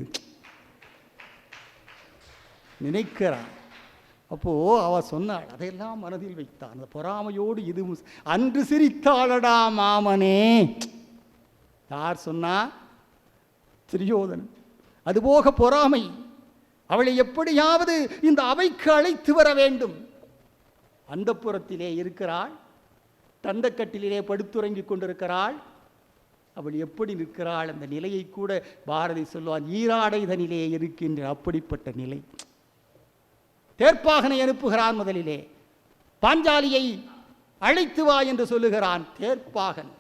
நினைக்கிறான். அப்போது அவள் சொன்னாள், அதையெல்லாம் மனதில் வைத்தான். அந்த பொறாமையோடு இது அன்று சிரித்தாளடா மாமனே. யார் சொன்னா? துரியோதனன். அதுபோக பொறாமை. அவளை எப்படியாவது இந்த அவைக்கு அழைத்து வர வேண்டும். அந்தப்புறத்திலே இருக்கிறாள், தந்தக்கட்டிலே படுத்துறங்கிக் கொண்டிருக்கிறாள். அவள் எப்படி நிற்கிறாள்? அந்த நிலையை கூட பாரதி சொல்லுவான், ஈராடைதனிலே இருக்கின்ற அப்படிப்பட்ட நிலை. தேர்ப்பாகனை அனுப்புகிறான். முதலிலே பாஞ்சாலியை அழைத்து வா என்று சொல்லுகிறான். தேர்ப்பாகன்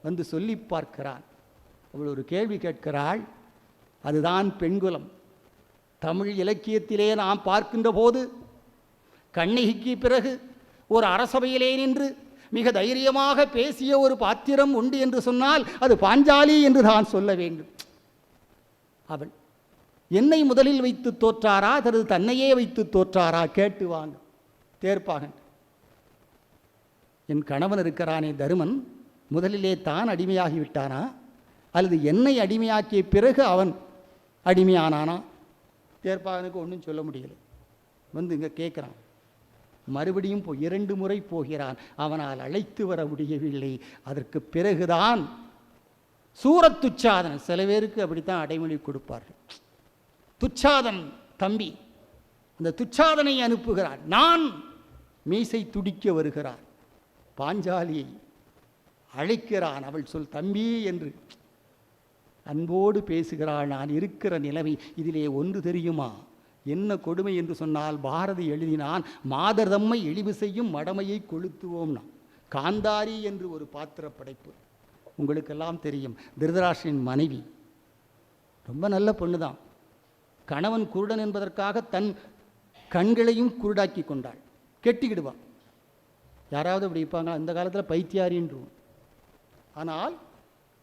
வந்து சொல்லி பார்க்கிறான். அவள் ஒரு கேள்வி கேட்கிறாள். அதுதான் பெண்குலம். தமிழ் இலக்கியத்திலே நாம் பார்க்கின்ற போது கண்ணகிக்கு பிறகு ஒரு அரசவையிலே நின்று மிக தைரியமாக பேசிய ஒரு பாத்திரம் உண்டு என்று சொன்னால் அது பாஞ்சாலி என்று தான் சொல்ல வேண்டும். அவள் என்னை முதலில் வைத்து தோற்றாரா, தனது தன்னையே வைத்து தோற்றாரா? கேட்டு வாங்க. தேர்ப்பாகன், என் கணவன் இருக்கிறானே தருமன், முதலிலே தான் அடிமையாகி விட்டானா அல்லது என்னை அடிமையாக்கிய பிறகு அவன் அடிமையானானா? தேர்ப்பாகனுக்கு ஒன்றும் சொல்ல முடியல. வந்து இங்கே கேட்குறான். மறுபடியும் 2 முறை போகிறான். அவனால் அழைத்து வர முடியவில்லை. அதற்கு பிறகுதான் சூரத்துச்சாதன், சில பேருக்கு அப்படித்தான் அடைமொழி கொடுப்பார்கள். துச்சாதன் தம்பி, அந்த துச்சாதனை அனுப்புகிறார். நான் மீசை துடிக்க வருகிறார். பாஞ்சாலியை அழைக்கிறான். அவள் சொல் தம்பி என்று அன்போடு பேசுகிறாள். நான் இருக்கிற நிலைமை இதிலே ஒன்று தெரியுமா? என்ன கொடுமை என்று சொன்னால், பாரதி எழுதினான், மாதர் தம்மை இழிவு செய்யும் மடமையை கொளுத்துவோம்னா. காந்தாரி என்று ஒரு பாத்திர படைப்பு உங்களுக்கெல்லாம் தெரியும். திருதராஷ்டிரன் மனைவி ரொம்ப நல்ல பொண்ணு தான். கணவன் குருடன் என்பதற்காக தன் கண்களையும் குருடாக்கி கொண்டாள். கெட்டிக்கிடுவான். யாராவது அப்படி இருப்பாங்க அந்த காலத்தில், பைத்தியாரின்றும். ஆனால்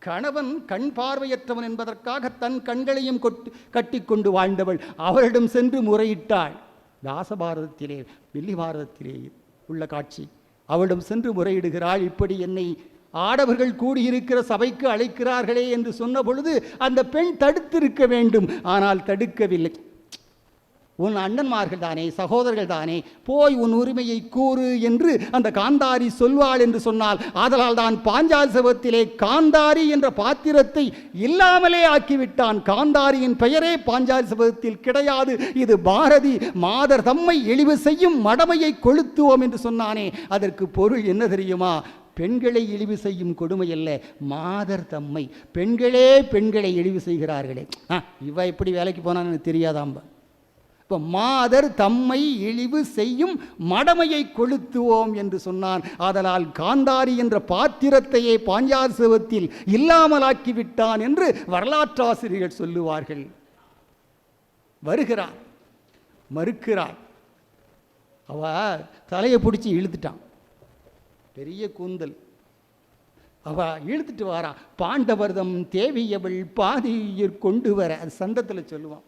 கணவன் கண் பார்வையற்றவன் என்பதற்காக தன் கண்களையும் கட்டி கொண்டு வாழ்ந்தவள். அவளிடம் சென்று முறையிட்டாள். தாசபாரதத்திலே, வெள்ளி பாரதத்திலே உள்ள காட்சி. அவளிடம் சென்று முறையிடுகிறாள். இப்படி என்னை ஆடவர்கள் கூடியிருக்கிற சபைக்கு அழைக்கிறார்களே என்று சொன்ன பொழுது அந்த பெண் தடுத்திருக்க வேண்டும். ஆனால் தடுக்கவில்லை. உன் அண்ணன்மார்கள் தானே, சகோதரர்கள் தானே, போய் உன் உரிமையை கூறு என்று அந்த காந்தாரி சொல்வாள் என்று சொன்னால், ஆதலால் தான் பாஞ்சாலி சபதத்திலே காந்தாரி என்ற பாத்திரத்தை இல்லாமலே ஆக்கிவிட்டான். காந்தாரியின் பெயரே பாஞ்சாலி சபதத்தில் கிடையாது. இது பாரதி மாதர் தம்மை இழிவு செய்யும் மடமையை கொளுத்துவோம் என்று சொன்னானே, அதற்கு பொருள் என்ன தெரியுமா? பெண்களை இழிவு செய்யும் கொடுமை அல்ல, மாதர் தம்மை. பெண்களே பெண்களை இழிவு செய்கிறார்களே, இவ எப்படி வேலைக்கு போனான்னு தெரியாதாம்ப. இப்போ மாதர் தம்மை இழிவு செய்யும் மடமையை கொளுத்துவோம் என்று சொன்னான். ஆதலால் காந்தாரி என்ற பாத்திரத்தையே பாஞ்சாலி சபதத்தில் இல்லாமலாக்கிவிட்டான் என்று வரலாற்றாசிரியர்கள் சொல்லுவார்கள். வருகிறார், மறுக்கிறார். அவ தலையை பிடிச்சி இழுத்துட்டான், பெரிய கூந்தல். அவ இழுத்துட்டு வாரா. பாண்டவர்தம் தேவியவள் பாதியுயிர் கொண்டு வர, அது சந்தத்தில் சொல்லுவான்.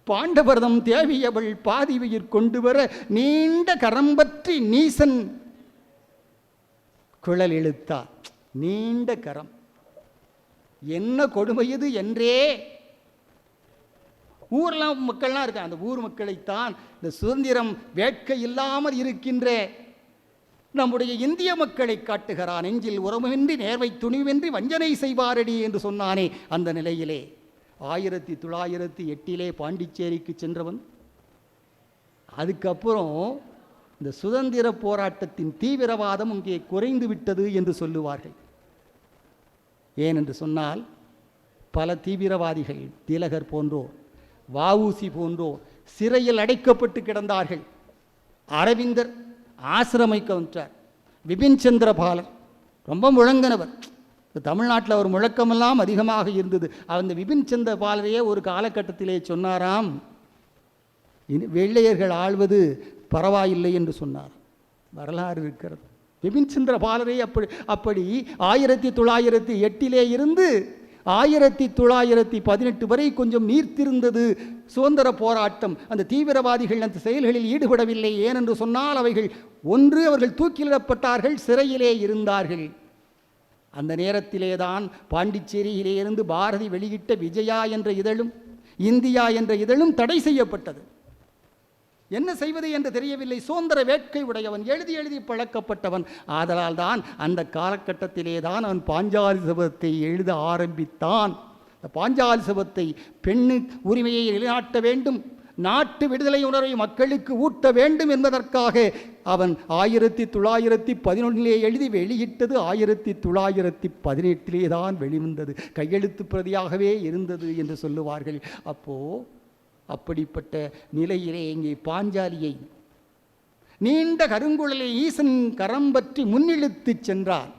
பாண்டவர்தம் தேவியவள் பாதியுயிர் கொண்டு வர நீண்ட கரம்பற்றி நீசன் குழல் இழுத்தார். நீண்ட கரம், என்ன கொடுமை இது என்றே ஊர்லாம் மக்கள்லாம் இருக்க, அந்த ஊர் மக்களைத்தான் இந்த சுதந்திரம் வேட்கை இல்லாமல் இருக்கின்ற நம்முடைய இந்திய மக்களை காட்டுகிறான். நெஞ்சில் உரமின்றி நேர்வை துணிவின்றி வஞ்சனை செய்வாரடி என்று சொன்னானே, அந்த நிலையிலே 1908 பாண்டிச்சேரிக்கு சென்றவன். அதுக்கப்புறம் இந்த சுதந்திர போராட்டத்தின் தீவிரவாதம் இங்கே குறைந்து விட்டது என்று சொல்லுவார்கள். ஏனென்று சொன்னால், பல தீவிரவாதிகள், திலகர் போன்றோர், வஉசி போன்றோர் சிறையில் அடைக்கப்பட்டு கிடந்தார்கள். அரவிந்தர் ஆசிரமிக்க வந்தார். விபின் சந்திர பாலர் ரொம்ப முழங்கினவர். தமிழ்நாட்டில் அவர் முழக்கமெல்லாம் அதிகமாக இருந்தது. அந்த விபின் சந்திர பாலரையே ஒரு காலகட்டத்திலே சொன்னாராம், வெள்ளையர்கள் ஆள்வது பரவாயில்லை என்று சொன்னார். வரலாறு இருக்கிறது. விபின் சந்திர பாலரை அப்படி 1908 இருந்து 1918 வரை கொஞ்சம் நீர்த்திருந்தது சுதந்திர போராட்டம். அந்த தீவிரவாதிகள் அந்த செயல்களில் ஈடுபடவில்லை. ஏனென்று சொன்னால், அவைகள் ஒன்று, அவர்கள் தூக்கிலிடப்பட்டார்கள், சிறையிலே இருந்தார்கள். அந்த நேரத்திலே தான் பாண்டிச்சேரியிலே இருந்து பாரதி வெளியிட்ட விஜயா என்ற இதழும் இந்தியா என்ற இதழும் தடை செய்யப்பட்டது. என்ன செய்வது என்று தெரியவில்லை. சுதந்திர வேட்கை உடையவன், எழுதி பழக்கப்பட்டவன். ஆதலால் தான் அந்த காலகட்டத்திலே தான் அவன் பாஞ்சாலி சபதத்தை எழுத ஆரம்பித்தான். இந்த பாஞ்சாலி சபதத்தை பெண்ணு உரிமையை நிலைநாட்ட வேண்டும், நாட்டு விடுதலை உணர்வை மக்களுக்கு ஊட்ட வேண்டும் என்பதற்காக அவன் 1911 எழுதி வெளியிட்டது 1918 தான் வெளிவந்தது. கையெழுத்து பிரதியாகவே இருந்தது என்று சொல்லுவார்கள். அப்படிப்பட்ட நிலையிலே இங்கே பாஞ்சாலியை நீண்ட கருங்குழலை ஈசன் கரம் பற்றி முன்னிழுத்து சென்றார்.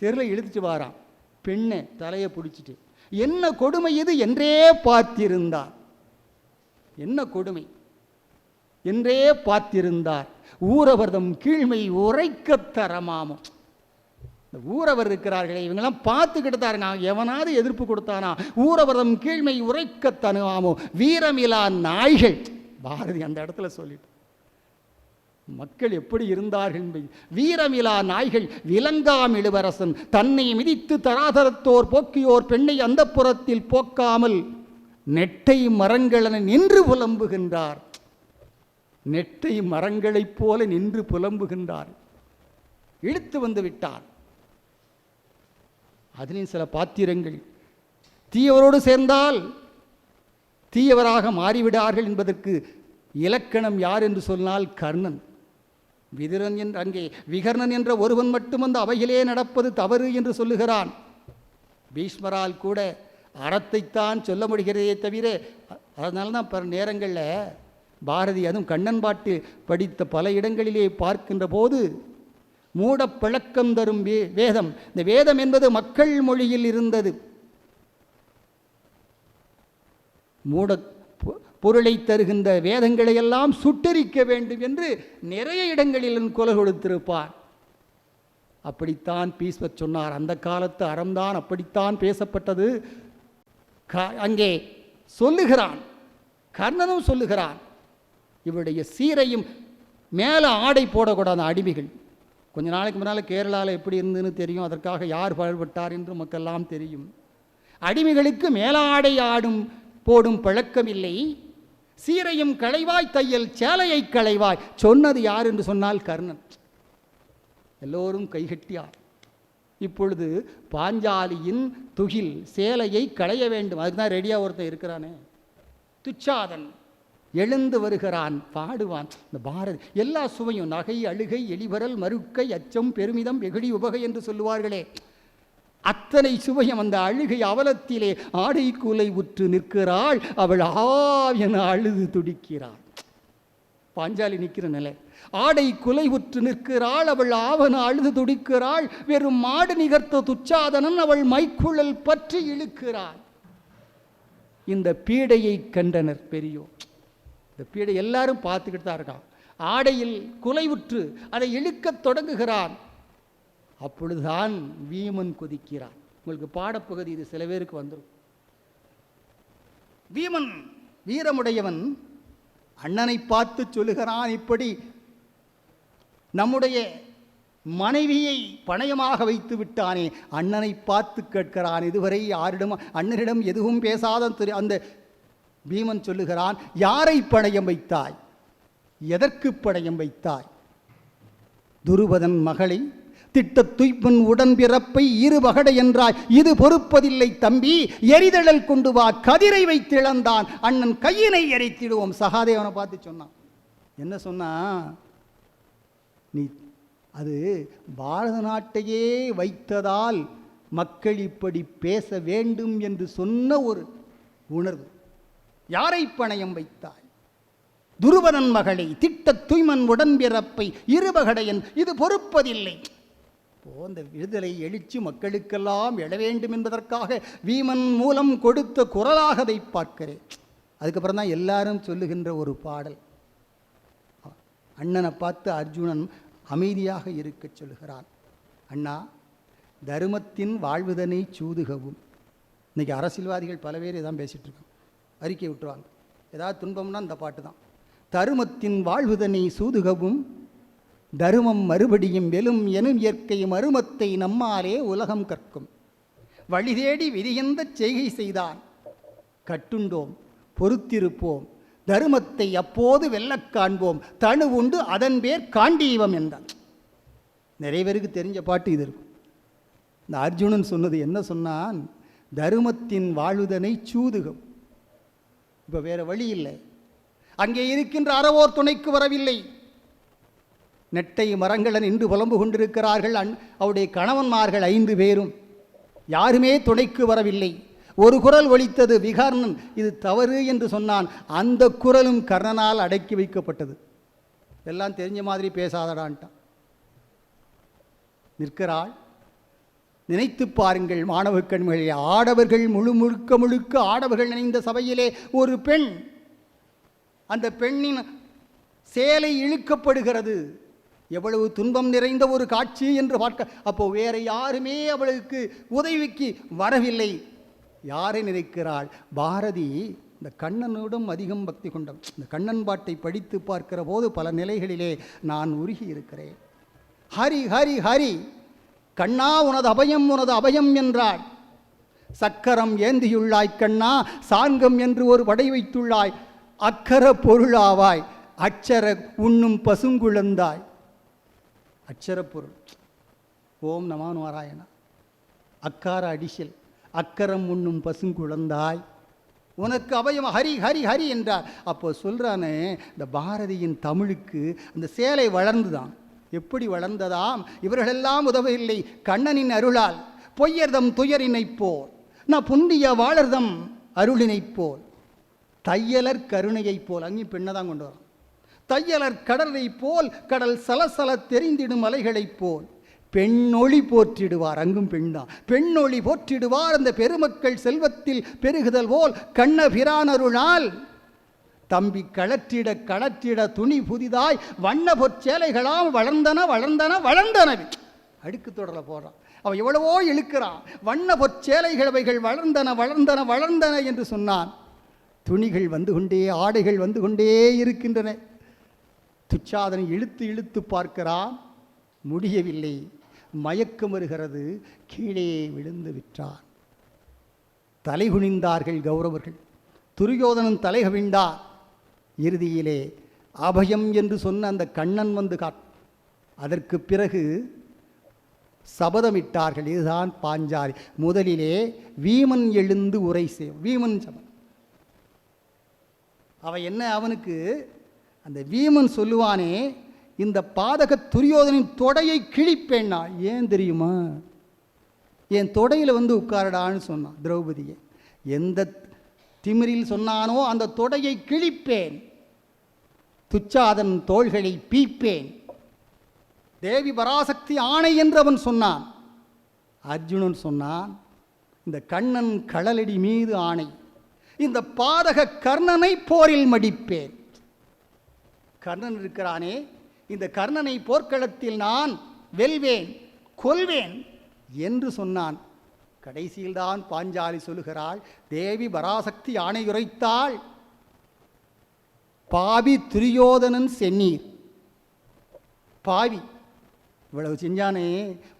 தெருவில் இழுத்துட்டு வாரான், பெண்ணை தலையை பிடிச்சிட்டு. என்ன கொடுமை இது என்றே பார்த்திருந்தார். என்ன கொடுமை என்றே பார்த்திருந்தார். ஊரவர்தம் கீழ்மை உரைக்கத் தரமாமோ. இந்த ஊரவர் இருக்கிறார்களே, இவங்கெல்லாம் பார்த்துக்கிட்டு தான் இருக்காங்க. எவனாவது எதிர்ப்பு கொடுத்தானா? ஊரவர்தம் கீழ்மை உரைக்கத் தரமாமோ, வீரமிலா நாய்கள். பாரதி அந்த இடத்துல சொல்லிட்டு மக்கள் எப்படி இருந்தார்கள் என்பது. வீரமிலா நாய்கள் விலங்காம் இளவரசன் தன்னை மிதித்து தராதரத்தோர் போக்கியோர் பெண்ணை அந்த புறத்தில் போக்காமல் நெட்டை மரங்களென நின்று புலம்புகின்றார். நெட்டை மரங்களைப் போல நின்று புலம்புகின்றார். இழுத்து வந்து விட்டார். அதிலும் சில பாத்திரங்கள் தீயவரோடு சேர்ந்தால் தீயவராக மாறிவிடார்கள் என்பதற்கு இலக்கணம் யார் என்று சொன்னால் கர்ணன். விதுரன் என்று அங்கே விகர்ணன் என்ற ஒருவன் மட்டும் அந்த அவையிலே நடப்பது தவறு என்று சொல்லுகிறான். பீஷ்மரால் கூட அறத்தைத்தான் சொல்ல முடிகிறதே தவிர, அதனால தான் பல நேரங்களில் பாரதி அதுவும் கண்ணன் பாட்டு படித்த பல இடங்களிலே பார்க்கின்ற போது மூடப்பழக்கம் தரும் வேதம். இந்த வேதம் என்பது மக்கள் மொழியில் இருந்தது. மூட பொருளை தருகின்ற வேதங்களை எல்லாம் சுட்டரிக்க வேண்டும் என்று நிறைய இடங்களில் குரல் கொடுத்திருப்பார். அப்படித்தான் பீஸ்வர் சொன்னார். அந்த காலத்து அறம்தான் அப்படித்தான் பேசப்பட்டது. அங்கே சொல்லுகிறான், கர்ணனும் சொல்லுகிறான், இவருடைய சீரையும் மேலே ஆடை போடக்கூடாது அடிமைகள். கொஞ்ச நாளைக்கு முன்னால் கேரளாவில் எப்படி இருந்ததுன்னு தெரியும். அதற்காக யார் பாடுபட்டார் என்று மக்கெல்லாம் தெரியும். அடிமைகளுக்கு மேலாடை போடும் பழக்கம் இல்லை. சீரையும் களைவாய் தையல் சேலையை களைவாய். சொன்னது யார் என்று சொன்னால் கர்ணன். எல்லோரும் கைகட்டியார். இப்பொழுது பாஞ்சாலியின் துகில் சேலையை களைய வேண்டும். அதுக்கு தான் ரெடியாக ஒருத்தன் இருக்கிறானே, துச்சாதன் எழுந்து வருகிறான், பாடுவான். இந்த பாரதி எல்லா சுவையும் நகை அழுகை எளிவரல் மறுக்கை அச்சம் பெருமிதம் வெகுளி உபகை என்று சொல்லுவார்களே, அத்தனை சுவையும் அந்த அழுகை அவலத்திலே ஆடை கூலை உற்று நிற்கிறாள். அவள் என அழுது துடிக்கிறாள். பாஞ்சாலி நிற்கிற நிலை. ஆடை குலை உற்று நிற்கிறாள், அவள் ஆவன அழுது துடிக்கிறாள். வெறும் மாடு நிகர்த்த துச்சாதனன் அவள் மைக்குழல் பற்றி இழுக்கிறாள். இந்த பீடையை கண்டனர் பெரியோர். இந்த பீடை எல்லாரும் பார்த்துக்கிட்டு தான் இருக்கான். ஆடையில் குலைவுற்று அதை இழுக்கத் தொடங்குகிறான். அப்பொழுதுதான் வீமன் கொதிக்கிறான். உங்களுக்கு பாடப்பகுதி இது சில பேருக்கு வந்துடும். வீமன் வீரமுடையவன் அண்ணனை பார்த்து சொல்லுகிறான், இப்படி நம்முடைய மனைவியை பணயமாக வைத்து விட்டானே. அண்ணனை பார்த்து கேட்கிறான். இதுவரை யாரிடம் அண்ணனிடம் எதுவும் பேசாத அந்த பீமன் சொல்லுகிறான், யாரை பணயம் வைத்தாய்? எதற்கு பணயம் வைத்தாய்? துருபதன் மகளை திட்ட துய்ப்பன் உடன்பிறப்பை இருவகடை என்றாய். இது பொறுப்பதில்லை தம்பி, எரிதழல் கொண்டு வா, கதிரை வைத்து இழந்தான் அண்ணன் கையினை எரித்திடுவோம். சகாதேவனை பார்த்து சொன்னான். என்ன சொன்னா? நீ அது பாரத நாட்டையே வைத்ததால் மக்கள் இப்படி பேச வேண்டும் என்று சொன்ன ஒரு உணர்வு. யாரை பணயம் வைத்தாய்? துருபதன் மகளை திட்ட தூய்மன் உடன்பிறப்பை இருவகடையன், இது பொறுப்பதில்லை. இந்த விடுதலை எழுச்சி மக்களுக்கெல்லாம் எழ வேண்டும் என்பதற்காக வீமன் மூலம் கொடுத்த குரலாக அதை பார்க்கிறேன். அதுக்கப்புறம் தான் எல்லாரும் சொல்லுகின்ற ஒரு பாடல். அண்ணனை பார்த்து அர்ஜுனன் அமைதியாக இருக்க சொல்லுகிறான். அண்ணா, தருமத்தின் வாழ்வுதனை சூதுகவும். இன்றைக்கி அரசியல்வாதிகள் பல பேர் இதான் பேசிகிட்டு இருக்காங்க. அறிக்கை விட்டுருவாங்க, ஏதாவது துன்பம்னா இந்த பாட்டு தான். தருமத்தின் வாழ்வுதனை சூதுகவும் தருமம் மறுபடியும் வெலும் எனும் இயற்கை மருமத்தை நம்மாலே உலகம் கற்கும். வழி தேடி விதியந்த செய்கை செய்தான், கட்டுண்டோம் பொறுத்திருப்போம், தருமத்தை அப்போது வெல்லக் காண்போம், தனு உண்டு அதன் பேர் காண்டீவம் என்றான். நிறைய பேருக்கு தெரிஞ்ச பாட்டு இது இருக்கும். இந்த அர்ஜுனன் சொன்னது என்ன சொன்னான்? தருமத்தின் வாழுதனை சூதுகம். இப்போ வேற வழி இல்லை. அங்கே இருக்கின்ற அறவோர் துணைக்கு வரவில்லை. நெட்டை மரங்களன் இன்று புலம்பு கொண்டிருக்கிறார்கள். அவருடைய கணவன்மார்கள் 5 பேரும் யாருமே துணைக்கு வரவில்லை. ஒரு குரல் ஒலித்தது, விகர்ணன் இது தவறு என்று சொன்னான். அந்த குரலும் கர்ணனால் அடக்கி வைக்கப்பட்டது. எல்லாம் தெரிஞ்ச மாதிரி பேசாதடான்ட்டான். நிற்கிறாள். நினைத்து பாருங்கள் மாணவ கண்மணிகளே, ஆடவர்கள் முழுக்க ஆடவர்கள் நினைந்த சபையிலே ஒரு பெண், அந்த பெண்ணின் சேலை இழுக்கப்படுகிறது. எவ்வளவு துன்பம் நிறைந்த ஒரு காட்சி என்று பார்க்க. அப்போ வேற யாருமே அவளுக்கு உதவிக்கு வரவில்லை. யாரை நினைக்கிறாள்? பாரதி இந்த கண்ணனோடும் அதிகம் பக்தி கொண்டம். இந்த கண்ணன் பாட்டை படித்து பார்க்கிற போது பல நிலைகளிலே நான் உருகி இருக்கிறேன். ஹரி ஹரி ஹரி கண்ணா உனது அபயம் என்றாள். சக்கரம் ஏந்தியுள்ளாய் கண்ணா, சார்கம் என்று ஒரு படை வைத்துள்ளாய், அக்கர பொருளாவாய் அச்சர உண்ணும் பசுங்குழந்தாய். அச்சர பொருள் ஓம் நமோ நாராயணா. அக்கார அடிஷல் அக்கரம் உண்ணும் பசுங்குழந்தாய், உனக்கு அபயம் ஹரி ஹரி ஹரி என்றார். அப்போ சொல்கிறானே, இந்த பாரதியின் தமிழுக்கு அந்த சேலை வளர்ந்துதான். எப்படி வளர்ந்ததாம்? இவர்களெல்லாம் உதவவில்லை, கண்ணனின் அருளால். பொய்யர்தம் துயரினைப் போல் நான் புந்திய வாழர்தம் அருளினைப் போல், தையலர் கருணையைப் போல். அங்கேயும் பெண்ணை தான் கொண்டு வரோம். தையலர் கடலைப் போல் கடல் சலசல தெரிந்திடும் அலைகளைப் போல் பெண்ணொளி போற்றிடுவார். அங்கும் பெண் தான். பெண்ணொளி போற்றிடுவார். அந்த பெருமக்கள் செல்வத்தில் பெருகுதல் போல் கண்ணபிரானருளால் தம்பி களற்றிட துணி புதிதாய் வண்ண பொற்சேலைகளாம் வளர்ந்தன. அடுக்கு தொடர போகிறான். அவன் எவ்வளவோ இழுக்கிறான். வண்ண பொற்சேலைகளவைகள் வளர்ந்தன என்று சொன்னான். துணிகள் வந்து கொண்டே, ஆடைகள் வந்து கொண்டே இருக்கின்றன. துச்சாதனை இழுத்து பார்க்கிறான், முடியவில்லை. மயக்கம் வருகிறது, கீழே விழுந்து விட்டான். தலைகுனிந்தார்கள் கௌரவர்கள். துரியோதனன் தலை கவிழ்ந்தார். இறுதியிலே அபயம் என்று சொன்ன அந்த கண்ணன் வந்து அதற்கு பிறகு சபதமிட்டார்கள். இதுதான் பாஞ்சாலி. முதலிலே வீமன் எழுந்து உரை செய், வீமன் சபதம். என்ன அவனுக்கு அந்த வீமன் சொல்லுவானே, இந்த பாதக துரியோதனின் தொடையை கிழிப்பேன்னா. ஏன் தெரியுமா? என் தொடையில் வந்து உட்காரடான்னு சொன்னான் திரௌபதியை. எந்த திமிரில் சொன்னானோ அந்த தொடையை கிழிப்பேன், துச்சாதன் தோள்களை பீப்பேன், தேவி பராசக்தி ஆணை என்று அவன் சொன்னான். அர்ஜுனன் சொன்னான், இந்த கண்ணன் கடலடி மீது ஆணை, இந்த பாதக கர்ணனை போரில் மடிப்பேன். கர்ணன் இருக்கிறானே, இந்த கர்ணனை போர்க்களத்தில் நான் வெல்வேன், கொல்வேன் என்று சொன்னான். கடைசியில்தான் பாஞ்சாலி சொல்லுகிறாள், தேவி பராசக்தி ஆணையுரைத்தாள், பாவி துரியோதனன் சென்னீர். பாவி இவ்வளவு செஞ்சானே,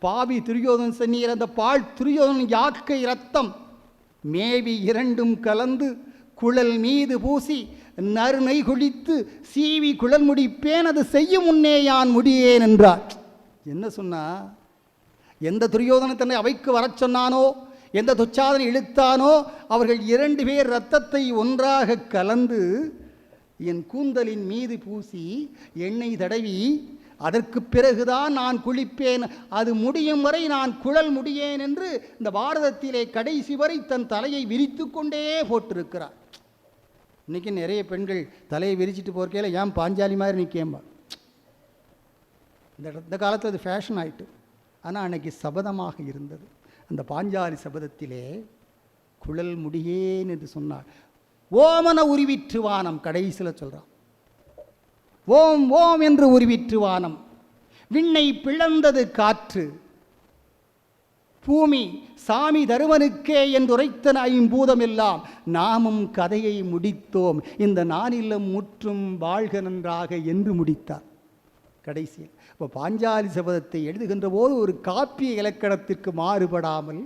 பாவி துரியோதனன் சென்னீர். அந்த பால் துரியோதனன் யாக்கை இரத்தம் மேவி இரண்டும் கலந்து குழல் மீது பூசி நறுநை குளித்து சீவி குழல் முடிப்பேன், அது செய்யும் முன்னே யான் முடியேன் என்றார். என்ன சொன்னா? எந்த துரியோதனை தன்னை அவைக்கு வரச் சொன்னானோ, எந்த துச்சாதனை இழுத்தானோ, அவர்கள் 2 பேர் இரத்தத்தை ஒன்றாக கலந்து என் கூந்தலின் மீது பூசி எண்ணெய் தடவி அதற்கு பிறகுதான் நான் குளிப்பேன், அது முடியும் வரை நான் குழல் முடியேன் என்று இந்த பாரதத்திலே கடைசி வரை தன் தலையை விரித்து கொண்டே போட்டிருக்கிறார். இன்றைக்கி நிறைய பெண்கள் தலையை விரிச்சிட்டு போர்க்கையில் ஏன் பாஞ்சாலி மாதிரி நிற்கேம்பா. இந்த காலத்தில் அது ஃபேஷன் ஆகிட்டு. ஆனால் அன்னைக்கு சபதமாக இருந்தது. அந்த பாஞ்சாலி சபதத்திலே குழல் முடியேன் என்று சொன்னார். ஓமன உருவிற்று வானம், கடைசியில் சொல்கிறான், ஓம் ஓம் என்று உருவிற்று வானம், விண்ணை பிளந்தது காற்று, பூமி சாமி தருவனுக்கே என்றுரைத்தன ஐம்பூதம் எல்லாம், நாமும் கதையை முடித்தோம், இந்த நானிலம் முற்றும் வாழ்க நன்றாக என்று முடித்தார். கடைசியில் இப்போ பாஞ்சாலி சபதத்தை எழுதுகின்ற போது ஒரு காப்பிய இலக்கணத்திற்கு மாறுபடாமல்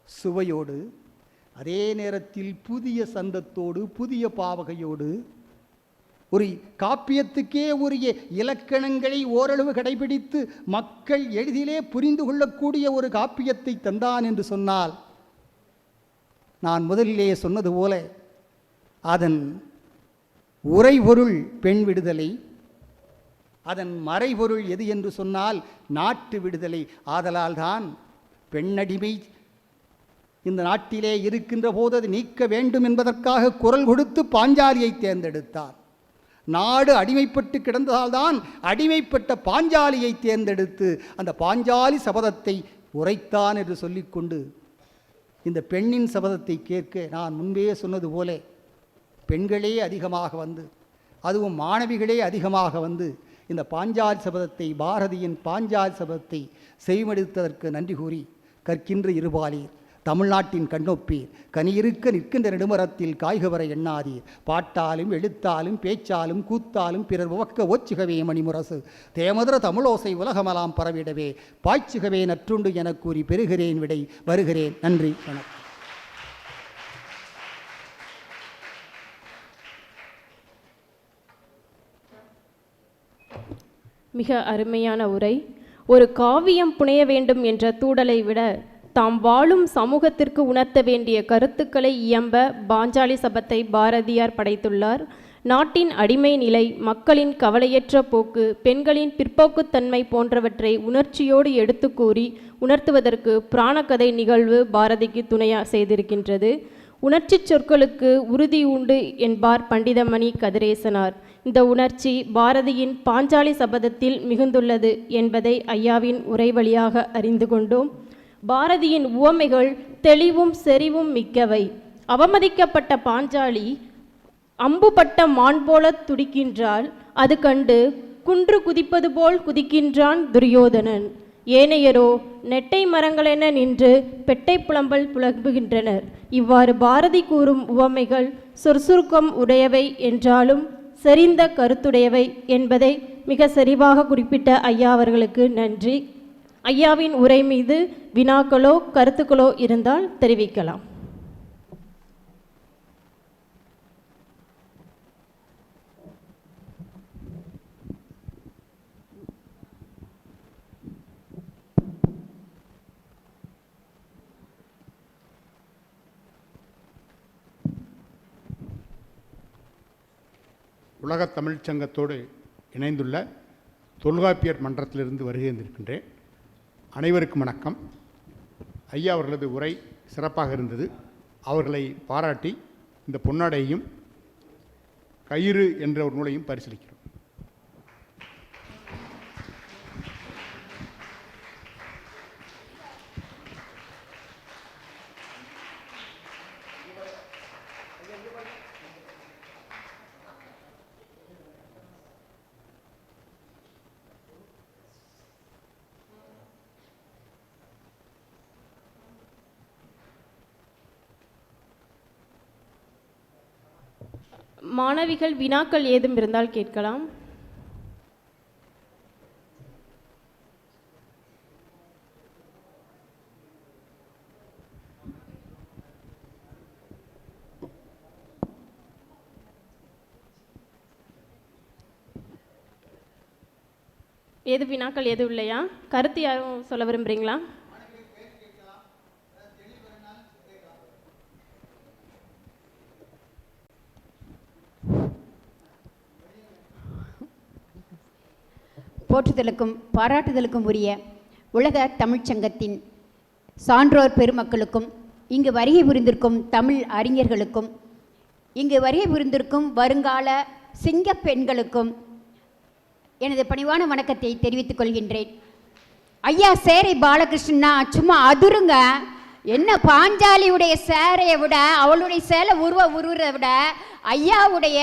சுவையோடு, அதே நேரத்தில் புதிய சந்தத்தோடு புதிய பாவகையோடு, ஒரு காப்பியத்துக்கே உரிய இலக்கணங்களை ஓரளவு கடைபிடித்து மக்கள் எளிதிலே புரிந்து கொள்ளக்கூடிய ஒரு காப்பியத்தை தந்தான் என்று சொன்னால், நான் முதலிலே சொன்னது போல அதன் உரைபொருள் பெண் விடுதலை, அதன் மறைபொருள் எது என்று சொன்னால் நாட்டு விடுதலை. ஆதலால் தான் பெண்ணடிமை இந்த நாட்டிலே இருக்கின்ற போது அது நீக்க வேண்டும் என்பதற்காக குரல் கொடுத்து பாஞ்சாலியை தேர்ந்தெடுத்தார். நாடு அடிமைப்பட்டு கிடந்ததால்தான் அடிமைப்பட்ட பாஞ்சாலியை தேர்ந்தெடுத்து அந்த பாஞ்சாலி சபதத்தை உரைத்தான் என்று சொல்லிக்கொண்டு, இந்த பெண்ணின் சபதத்தை கேட்க நான் முன்பே சொன்னது போல பெண்களே அதிகமாக வந்து, அதுவும் மாணவிகளே அதிகமாக வந்து இந்த பாஞ்சாலி சபதத்தை, பாரதியின் பாஞ்சாலி சபதத்தை செய்மடித்ததற்கு நன்றி கூறி, கற்கின்ற இருபாலீர், தமிழ்நாட்டின் கண்ணொப்பீர், கனியிருக்க நிற்கின்ற நெடுமரத்தில் காய்கவர எண்ணாதீர், பாட்டாலும் எழுத்தாலும் பேச்சாலும் கூத்தாலும் பிறர் உவக்க ஓச்சுகவே மணிமுரசு, தேமதுர தமிழோசை உலகமலாம் பரவிடவே பாய்ச்சுகவே நற்றுண்டு எனக் கூறி பெறுகிறேன் விடை வருகிறேன். நன்றி, வணக்கம். மிக அருமையான உரை. ஒரு காவியம் புனைய வேண்டும் என்ற தூடலை விட தாம் வாழும் சமூகத்திற்கு உணர்த்த வேண்டிய கருத்துக்களை இயம்ப பாஞ்சாலி சபத்தை பாரதியார் படைத்துள்ளார். நாட்டின் அடிமை நிலை, மக்களின் கவலையற்ற போக்கு, பெண்களின் பிற்போக்குத்தன்மை போன்றவற்றை உணர்ச்சியோடு எடுத்து கூறி உணர்த்துவதற்கு பிராணக்கதை நிகழ்வு பாரதிக்கு துணையாக செய்திருக்கின்றது. உணர்ச்சி சொற்களுக்கு உறுதி உண்டு என்பார் பண்டிதமணி கதிரேசனார். இந்த உணர்ச்சி பாரதியின் பாஞ்சாலி சபதத்தில் மிகுந்துள்ளது என்பதை ஐயாவின் உரை வழியாக அறிந்து கொண்டோம். பாரதியின் உவமைகள் தெளிவும் செறிவும் மிக்கவை. அவமதிக்கப்பட்ட பாஞ்சாலி அம்புபட்ட மான் போல துடிக்கின்றாள். அது கண்டு குன்று குதிப்பது போல் குதிக்கின்றான் துரியோதனன். ஏனையரோ நெட்டை மரங்களென நின்று பெட்டை புலம்பல் புலம்புகின்றனர். இவ்வாறு பாரதி கூறும் உவமைகள் சொற்சுருக்கம் உடையவை என்றாலும் செறிந்த கருத்துடையவை என்பதை மிக செறிவாக குறிப்பிட்ட ஐயா அவர்களுக்கு நன்றி. ஐயாவின் உரை மீது வினாக்களோ கருத்துக்களோ இருந்தால் தெரிவிக்கலாம். உலகத் தமிழ்ச் சங்கத்தோடு இணைந்துள்ள தொல்காப்பியர் மன்றத்திலிருந்து வருகை இருக்கின்றேன். அனைவருக்கும் வணக்கம். ஐயா அவர்களது உரை சிறப்பாக இருந்தது. அவர்களை பாராட்டி இந்த பொன்னாடையையும் கயிறு என்ற ஒரு நூலையும் பரிசீலிக்கிறோம். மாணவிகள் வினாக்கள் ஏதும் இருந்தால் கேட்கலாம். ஏது வினாக்கள் எதுவும் இல்லையா? கருத்து யாரும் சொல்ல விரும்புகிறீங்களா? போற்றுதலுக்கும் பாராட்டுதலுக்கும் உரிய உலக தமிழ்ச்சங்கத்தின் சான்றோர் பெருமக்களுக்கும், இங்கு வருகை புரிந்திருக்கும் தமிழ் அறிஞர்களுக்கும், இங்கு வருகை புரிந்திருக்கும் வருங்கால சிங்க பெண்களுக்கும் எனது பணிவான வணக்கத்தை தெரிவித்துக் கொள்கின்றேன். ஐயா சேரை பாலகிருஷ்ணனா சும்மா அதிருங்க. என்ன பாஞ்சாலியுடைய சேரையை விட, அவளுடைய சேலை உருவதை விட ஐயாவுடைய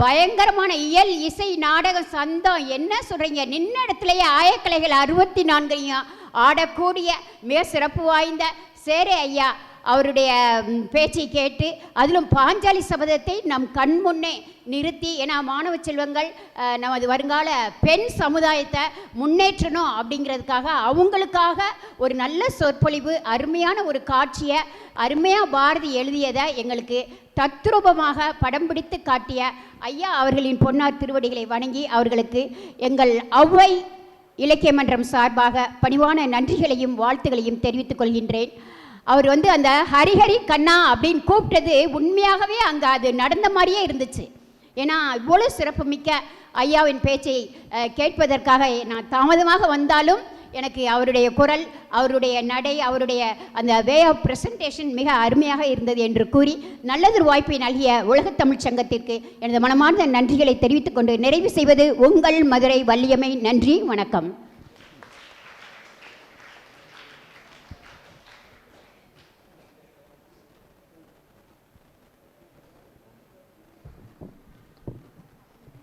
பயங்கரமான இயல், இசை, நாடகம், சந்தம் என்ன சொல்கிறீங்க? நின்ன இடத்துலையே ஆயக்கலைகள் 64 ஆடக்கூடிய மிக சிறப்பு வாய்ந்த சேரே ஐயா அவருடைய பேச்சை கேட்டு, அதிலும் பாஞ்சாலி சபதத்தை நம் கண் முன்னே நிறுத்தி, ஏன்னா மாணவ செல்வங்கள் நமது வருங்கால பெண் சமுதாயத்தை முன்னேற்றணும் அப்படிங்கிறதுக்காக அவங்களுக்காக ஒரு நல்ல சொற்பொழிவு, அருமையான ஒரு காட்சியை அருமையாக பாரதி எழுதியதை எங்களுக்கு தத்ரூபமாக படம் பிடித்து காட்டிய ஐயா அவர்களின் பொன்னார் திருவடிகளை வணங்கி அவர்களுக்கு எங்கள் ஔவை இலக்கிய மன்றம் சார்பாக பணிவான நன்றிகளையும் வாழ்த்துக்களையும் தெரிவித்துக் கொள்கின்றேன். அவர் அந்த ஹரிஹரி கண்ணா அப்படின்னு கூப்பிட்டது உண்மையாகவே அங்கே அது நடந்த மாதிரியே இருந்துச்சு. ஏன்னா இவ்வளோ சிறப்புமிக்க ஐயாவின் பேச்சை கேட்பதற்காக நான் தாமதமாக வந்தாலும் எனக்கு அவருடைய குரல், அவருடைய நடை, அவருடைய அந்த வே ஆஃப் ப்ரெசன்டேஷன் மிக அருமையாக இருந்தது என்று கூறி நல்லதொரு வாய்ப்பை நல்கிய உலகத் தமிழ்ச் சங்கத்திற்கு எனது மனமார்ந்த நன்றிகளை தெரிவித்துக் கொண்டு நிறைவு செய்வது உங்கள் மதுரை வள்ளியம்மை. நன்றி, வணக்கம்.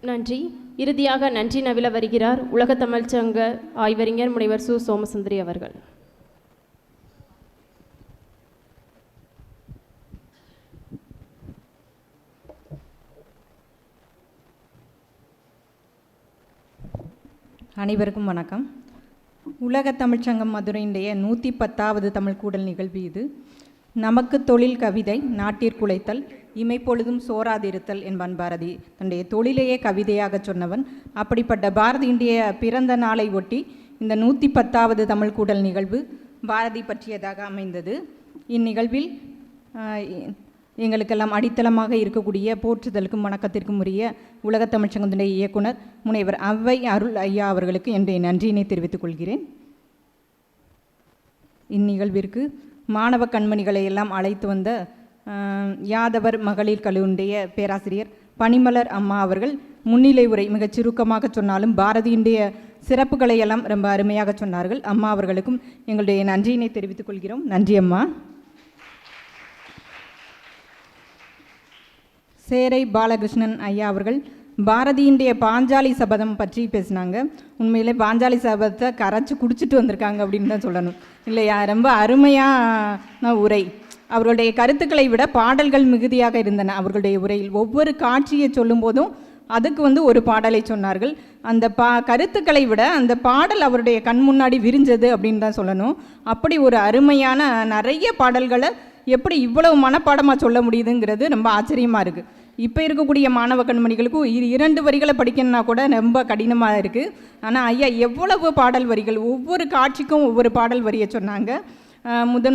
நன்றி. இறுதியாக நன்றி நவில வருகிறார் உலக தமிழ்ச்சங்க ஆய்வறிஞர் முனைவர் சு. சோமசுந்தரி அவர்கள். அனைவருக்கும் வணக்கம். உலக தமிழ்ச்சங்கம் மதுரையினுடைய 110வது தமிழ் கூடல் நிகழ்வு இது. நமக்கு தொழில் கவிதை நாட்டிற்குழைத்தல் இமைப்பொழுதும் சோராதிருத்தல் என்பான் பாரதி. தன்னுடைய தொழிலையே கவிதையாக சொன்னவன். அப்படிப்பட்ட பாரதியினுடைய பிறந்த நாளை ஒட்டி இந்த 110வது தமிழ் கூடல் நிகழ்வு பாரதி பற்றியதாக அமைந்தது. இந்நிகழ்வில் எங்களுக்கெல்லாம் அடித்தளமாக இருக்கக்கூடிய போற்றுதலுக்கும் வணக்கத்திற்கும் உரிய உலகத் தமிழ்ச்சங்கத்தினுடைய இயக்குனர் முனைவர் ஔவை அருள் ஐயா அவர்களுக்கு என்னுடைய நன்றியினை தெரிவித்துக் கொள்கிறேன். இந்நிகழ்விற்கு மாணவ கண்மணிகளை எல்லாம் அழைத்து வந்த யாதவர் மகளிர் கல்லூரியுடைய பேராசிரியர் பனிமலர் அம்மா அவர்கள் முன்னிலை உரை மிகச் சுருக்கமாக சொன்னாலும் பாரதியினுடைய சிறப்புகளை எல்லாம் ரொம்ப அருமையாக சொன்னார்கள். அம்மா அவர்களுக்கும் எங்களுடைய நன்றியினை தெரிவித்துக் கொள்கிறோம். நன்றி அம்மா. சேரை பாலகிருஷ்ணன் ஐயா அவர்கள் பாரதியினுடைய பாஞ்சாலி சபதம் பற்றி பேசினாங்க. உண்மையிலே பாஞ்சாலி சபதத்தை கரைச்சி குடிச்சிட்டு வந்திருக்காங்க அப்படின்னு தான் சொல்லணும் இல்லையா? ரொம்ப அருமையான உரை. அவர்களுடைய கருத்துக்களை விட பாடல்கள் மிகுதியாக இருந்தன. அவர்களுடைய உரையில் ஒவ்வொரு காட்சியை சொல்லும் போதும் அதுக்கு ஒரு பாடலை சொன்னார்கள். அந்த கருத்துக்களை விட அந்த பாடல் அவருடைய கண் முன்னாடி விரிஞ்சது அப்படின்னு தான் சொல்லணும். அப்படி ஒரு அருமையான நிறைய பாடல்களை எப்படி இவ்வளவு மனப்பாடமாக சொல்ல முடியுதுங்கிறது ரொம்ப ஆச்சரியமாக இருக்குது. இப்போ இருக்கக்கூடிய மாணவ கண்மணிகளுக்கும் 2 வரிகளை படிக்கணும்னா கூட ரொம்ப கடினமாக இருக்குது. ஆனால் ஐயா எவ்வளவு பாடல் வரிகள், ஒவ்வொரு காட்சிக்கும் ஒவ்வொரு பாடல் வரியை சொன்னாங்க.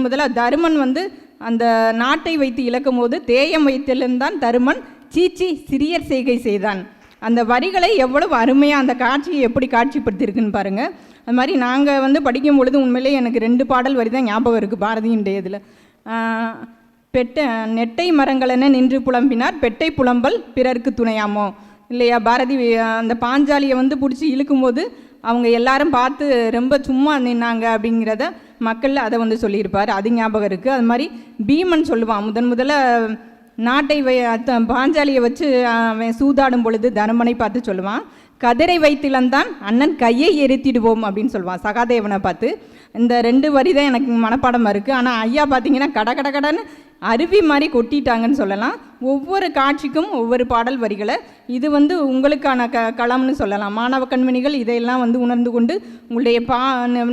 முதலாக தருமன் அந்த நாட்டை வைத்து இழக்கும் போது தேயம் வைத்திருந்தான் தருமன் சீச்சி சிறியர் செய்கை செய்தான். அந்த வரிகளை எவ்வளவு அருமையாக அந்த காட்சியை எப்படி காட்சிப்படுத்தியிருக்குன்னு பாருங்கள். அது மாதிரி நாங்கள் வந்து படிக்கும் பொழுது உண்மையிலே எனக்கு 2 பாடல் வரி தான் ஞாபகம் இருக்குது பாரதியினுடைய இதில். நெட்டை மரங்களென நின்று புலம்பினார் பெட்டை புலம்பல் பிறருக்கு துணையாமோ இல்லையா. பாரதி அந்த பாஞ்சாலியை வந்து பிடிச்சி இழுக்கும்போது அவங்க எல்லாரும் பார்த்து ரொம்ப சும்மா நின்னாங்க அப்படிங்கிறத மக்கள் அதை வந்து சொல்லியிருப்பார், அது ஞாபகம் இருக்குது. அது மாதிரி பீமன் சொல்லுவான், முதல்ல நாட்டை பாஞ்சாலியை வச்சு அவன் சூதாடும் பொழுது தருமனை பார்த்து சொல்லுவான், கதிரை வைத்திலந்தான் அண்ணன் கையை எரித்திடுவோம் அப்படின்னு சொல்லுவான் சகாதேவனை பார்த்து. இந்த 2 வரி தான் எனக்கு மனப்பாடமாக இருக்குது. ஆனால் ஐயா பார்த்தீங்கன்னா கடன்னு அருவி மாதிரி கொட்டிட்டாங்கன்னு சொல்லலாம். ஒவ்வொரு காட்சிக்கும் ஒவ்வொரு பாடல் வரிகளை இது வந்து உங்களுக்கான களம்னு சொல்லலாம். மாணவ கண்மணிகள் இதையெல்லாம் வந்து உணர்ந்து கொண்டு உங்களுடைய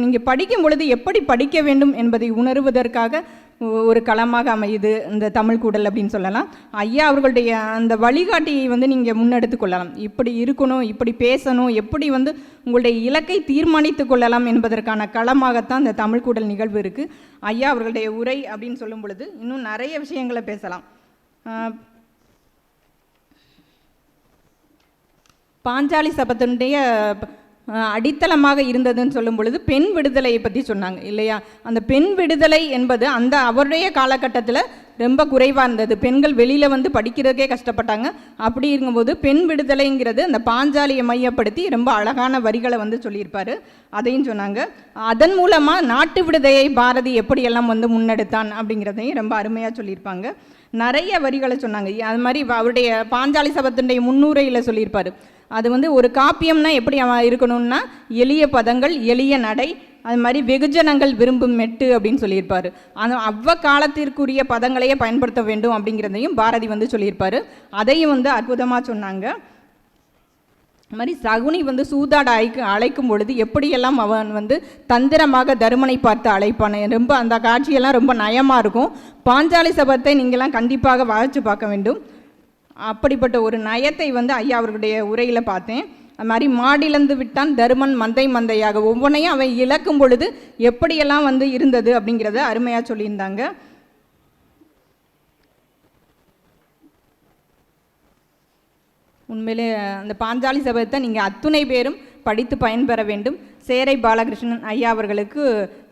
நீங்கள் படிக்கும் பொழுது எப்படி படிக்க வேண்டும் என்பதை உணர்வதற்காக ஒரு களமாக அமையுது இந்த தமிழ் கூடல் அப்படின்னு சொல்லலாம். ஐயா அவர்களுடைய அந்த வழிகாட்டியை வந்து நீங்கள் முன்னெடுத்து கொள்ளலாம். இப்படி இருக்கணும், இப்படி பேசணும், எப்படி வந்து உங்களுடைய இலக்கை தீர்மானித்து கொள்ளலாம் என்பதற்கான களமாகத்தான் இந்த தமிழ் கூடல் நிகழ்வு இருக்குது. ஐயா அவர்களுடைய உரை அப்படின்னு சொல்லும் பொழுது இன்னும் நிறைய விஷயங்களை பேசலாம். பாஞ்சாலி சபதனுடைய அடித்தளமாக இருந்ததுன்னு சொல்லும் பொழுது பெண் விடுதலையை பற்றி சொன்னாங்க இல்லையா. அந்த பெண் விடுதலை என்பது அந்த அவருடைய காலகட்டத்தில் ரொம்ப குறைவாக இருந்தது. பெண்கள் வெளியில் வந்து படிக்கிறதுக்கே கஷ்டப்பட்டாங்க. அப்படி இருக்கும்போது பெண் விடுதலைங்கிறது அந்த பாஞ்சாலியை மையப்படுத்தி ரொம்ப அழகான வரிகளை வந்து சொல்லியிருப்பார், அதையும் சொன்னாங்க. அதன் மூலமாக நாட்டு விடுதலையை பாரதி எப்படியெல்லாம் வந்து முன்னெடுத்தான் அப்படிங்கிறதையும் ரொம்ப அருமையாக சொல்லியிருப்பாங்க. நிறைய வரிகளை சொன்னாங்க. அது மாதிரி அவருடைய பாஞ்சாலி சபதனுடைய முன்னுரையில் சொல்லியிருப்பார், அது வந்து ஒரு காப்பியம்னா எப்படி இருக்கணும்னா எளிய பதங்கள், எளிய நடை, அது மாதிரி வெகுஜனங்கள் விரும்பும் மெட்டு அப்படின்னு சொல்லியிருப்பார். அந்த காலத்திற்குரிய பதங்களையே பயன்படுத்த வேண்டும் அப்படிங்கிறதையும் பாரதி வந்து சொல்லியிருப்பார். அதையும் வந்து அற்புதமாக சொன்னாங்க. அது மாதிரி சகுனி வந்து சூதாட அழைக்கும் பொழுது எப்படியெல்லாம் அவன் வந்து தந்திரமாக தருமனை பார்த்து அழைப்பான். ரொம்ப அந்த காட்சியெல்லாம் ரொம்ப நயமாக இருக்கும். பாஞ்சாலி சபத்தை நீங்கள்லாம் கண்டிப்பாக வாசித்து பார்க்க வேண்டும். அப்படிப்பட்ட ஒரு நயத்தை வந்து ஐயா அவர்களுடைய உரையில் பார்த்தேன். அது மாதிரி மாடிலந்து விட்டான் தருமன் மந்தையாக ஒவ்வொன்றையும் அவன் இழக்கும் பொழுது எப்படியெல்லாம் வந்து இருந்தது அப்படிங்கிறத அருமையாக சொல்லியிருந்தாங்க. உண்மையிலே அந்த பாஞ்சாலி சபதத்தை நீங்கள் அத்துணை பேரும் படித்து பயன்பெற வேண்டும். சேரை பாலகிருஷ்ணன் ஐயா அவர்களுக்கு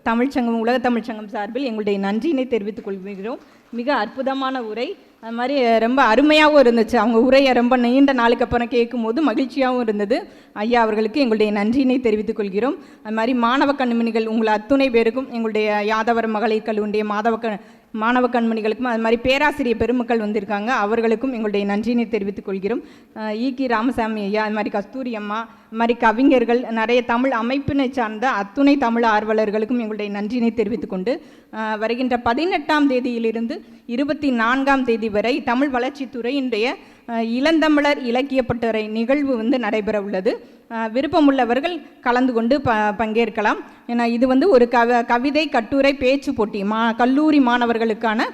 தமிழ்ச்சங்கம் உலக தமிழ்ச்சங்கம் சார்பில் எங்களுடைய நன்றியினை தெரிவித்துக் கொள்கிறோம். மிக அற்புதமான உரை, அது மாதிரி ரொம்ப அருமையாகவும் இருந்துச்சு. அவங்க உரையை ரொம்ப நீண்ட நாளுக்கு அப்புறம் கேட்கும்போது மகிழ்ச்சியாகவும் இருந்தது. ஐயா அவர்களுக்கு எங்களுடைய நன்றியினை தெரிவித்துக் கொள்கிறோம். அது மாதிரி மாணவ கண்மணிகள் உங்களை அத்துணை பேருக்கும் எங்களுடைய யாதவர் மகளிர் கல்லூரியுடைய மாணவ கண்மணிகளுக்கும் அது மாதிரி பேராசிரியர் பெருமக்கள் வந்திருக்காங்க, அவர்களுக்கும் எங்களுடைய நன்றியினை தெரிவித்துக் கொள்கிறோம். ஈகி ராமசாமி ஐயா, அது மாதிரி கஸ்தூரி அம்மா, அது மாதிரி கவிஞர்கள், நிறைய தமிழ் அமைப்பினை சார்ந்த அத்துணை தமிழ் ஆர்வலர்களுக்கும் எங்களுடைய நன்றியினை தெரிவித்துக் கொண்டு வருகின்ற 18ஆம் தேதியிலிருந்து 24ஆம் தேதி வரை தமிழ் வளர்ச்சித்துறையினுடைய இளந்தமிழர் இலக்கிய பட்டறை நிகழ்வு வந்து நடைபெற உள்ளது. விருப்பமுள்ளவர்கள் கலந்து கொண்டு பங்கேற்கலாம். ஏன்னா இது வந்து ஒரு கவிதை கட்டுரை பேச்சு போட்டி கல்லூரி மாணவர்களுக்கான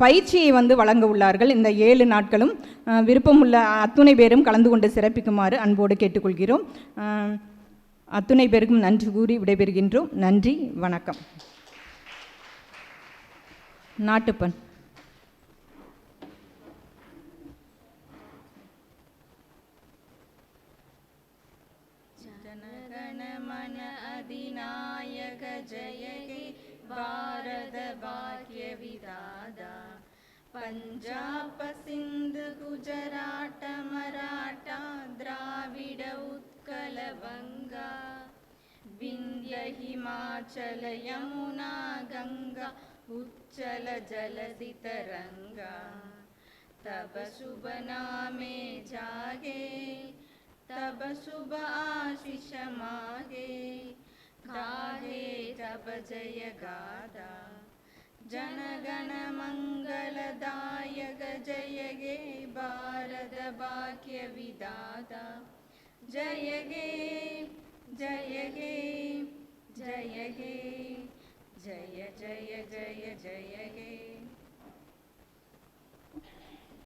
பயிற்சியை வந்து வழங்க உள்ளார்கள். இந்த 7 நாட்களும் விருப்பமுள்ள அத்துணை பேரும் கலந்து கொண்டு சிறப்பிக்குமாறு அன்போடு கேட்டுக்கொள்கிறோம். அத்துணை பேருக்கும் நன்றி கூறி விடைபெறுகின்றோம். நன்றி, வணக்கம். நாட்டுப்பண். जनगणमन अधिनायक जय हे भारत भाग्य विधाता पंजाब सिंध गुजरात मराठा द्राविड उत्कल बंगा विंध्य हिमाचल यमुना गंगा उच्चल जलधि तरंगा तब शुभ नामे जागे तब शुभ आशीष मागे गाहे तब जय गाथा जनगण मंगलदायक जय गे भारत भाग्य विधाता जय गे जय गे जय गे जय जय जय जय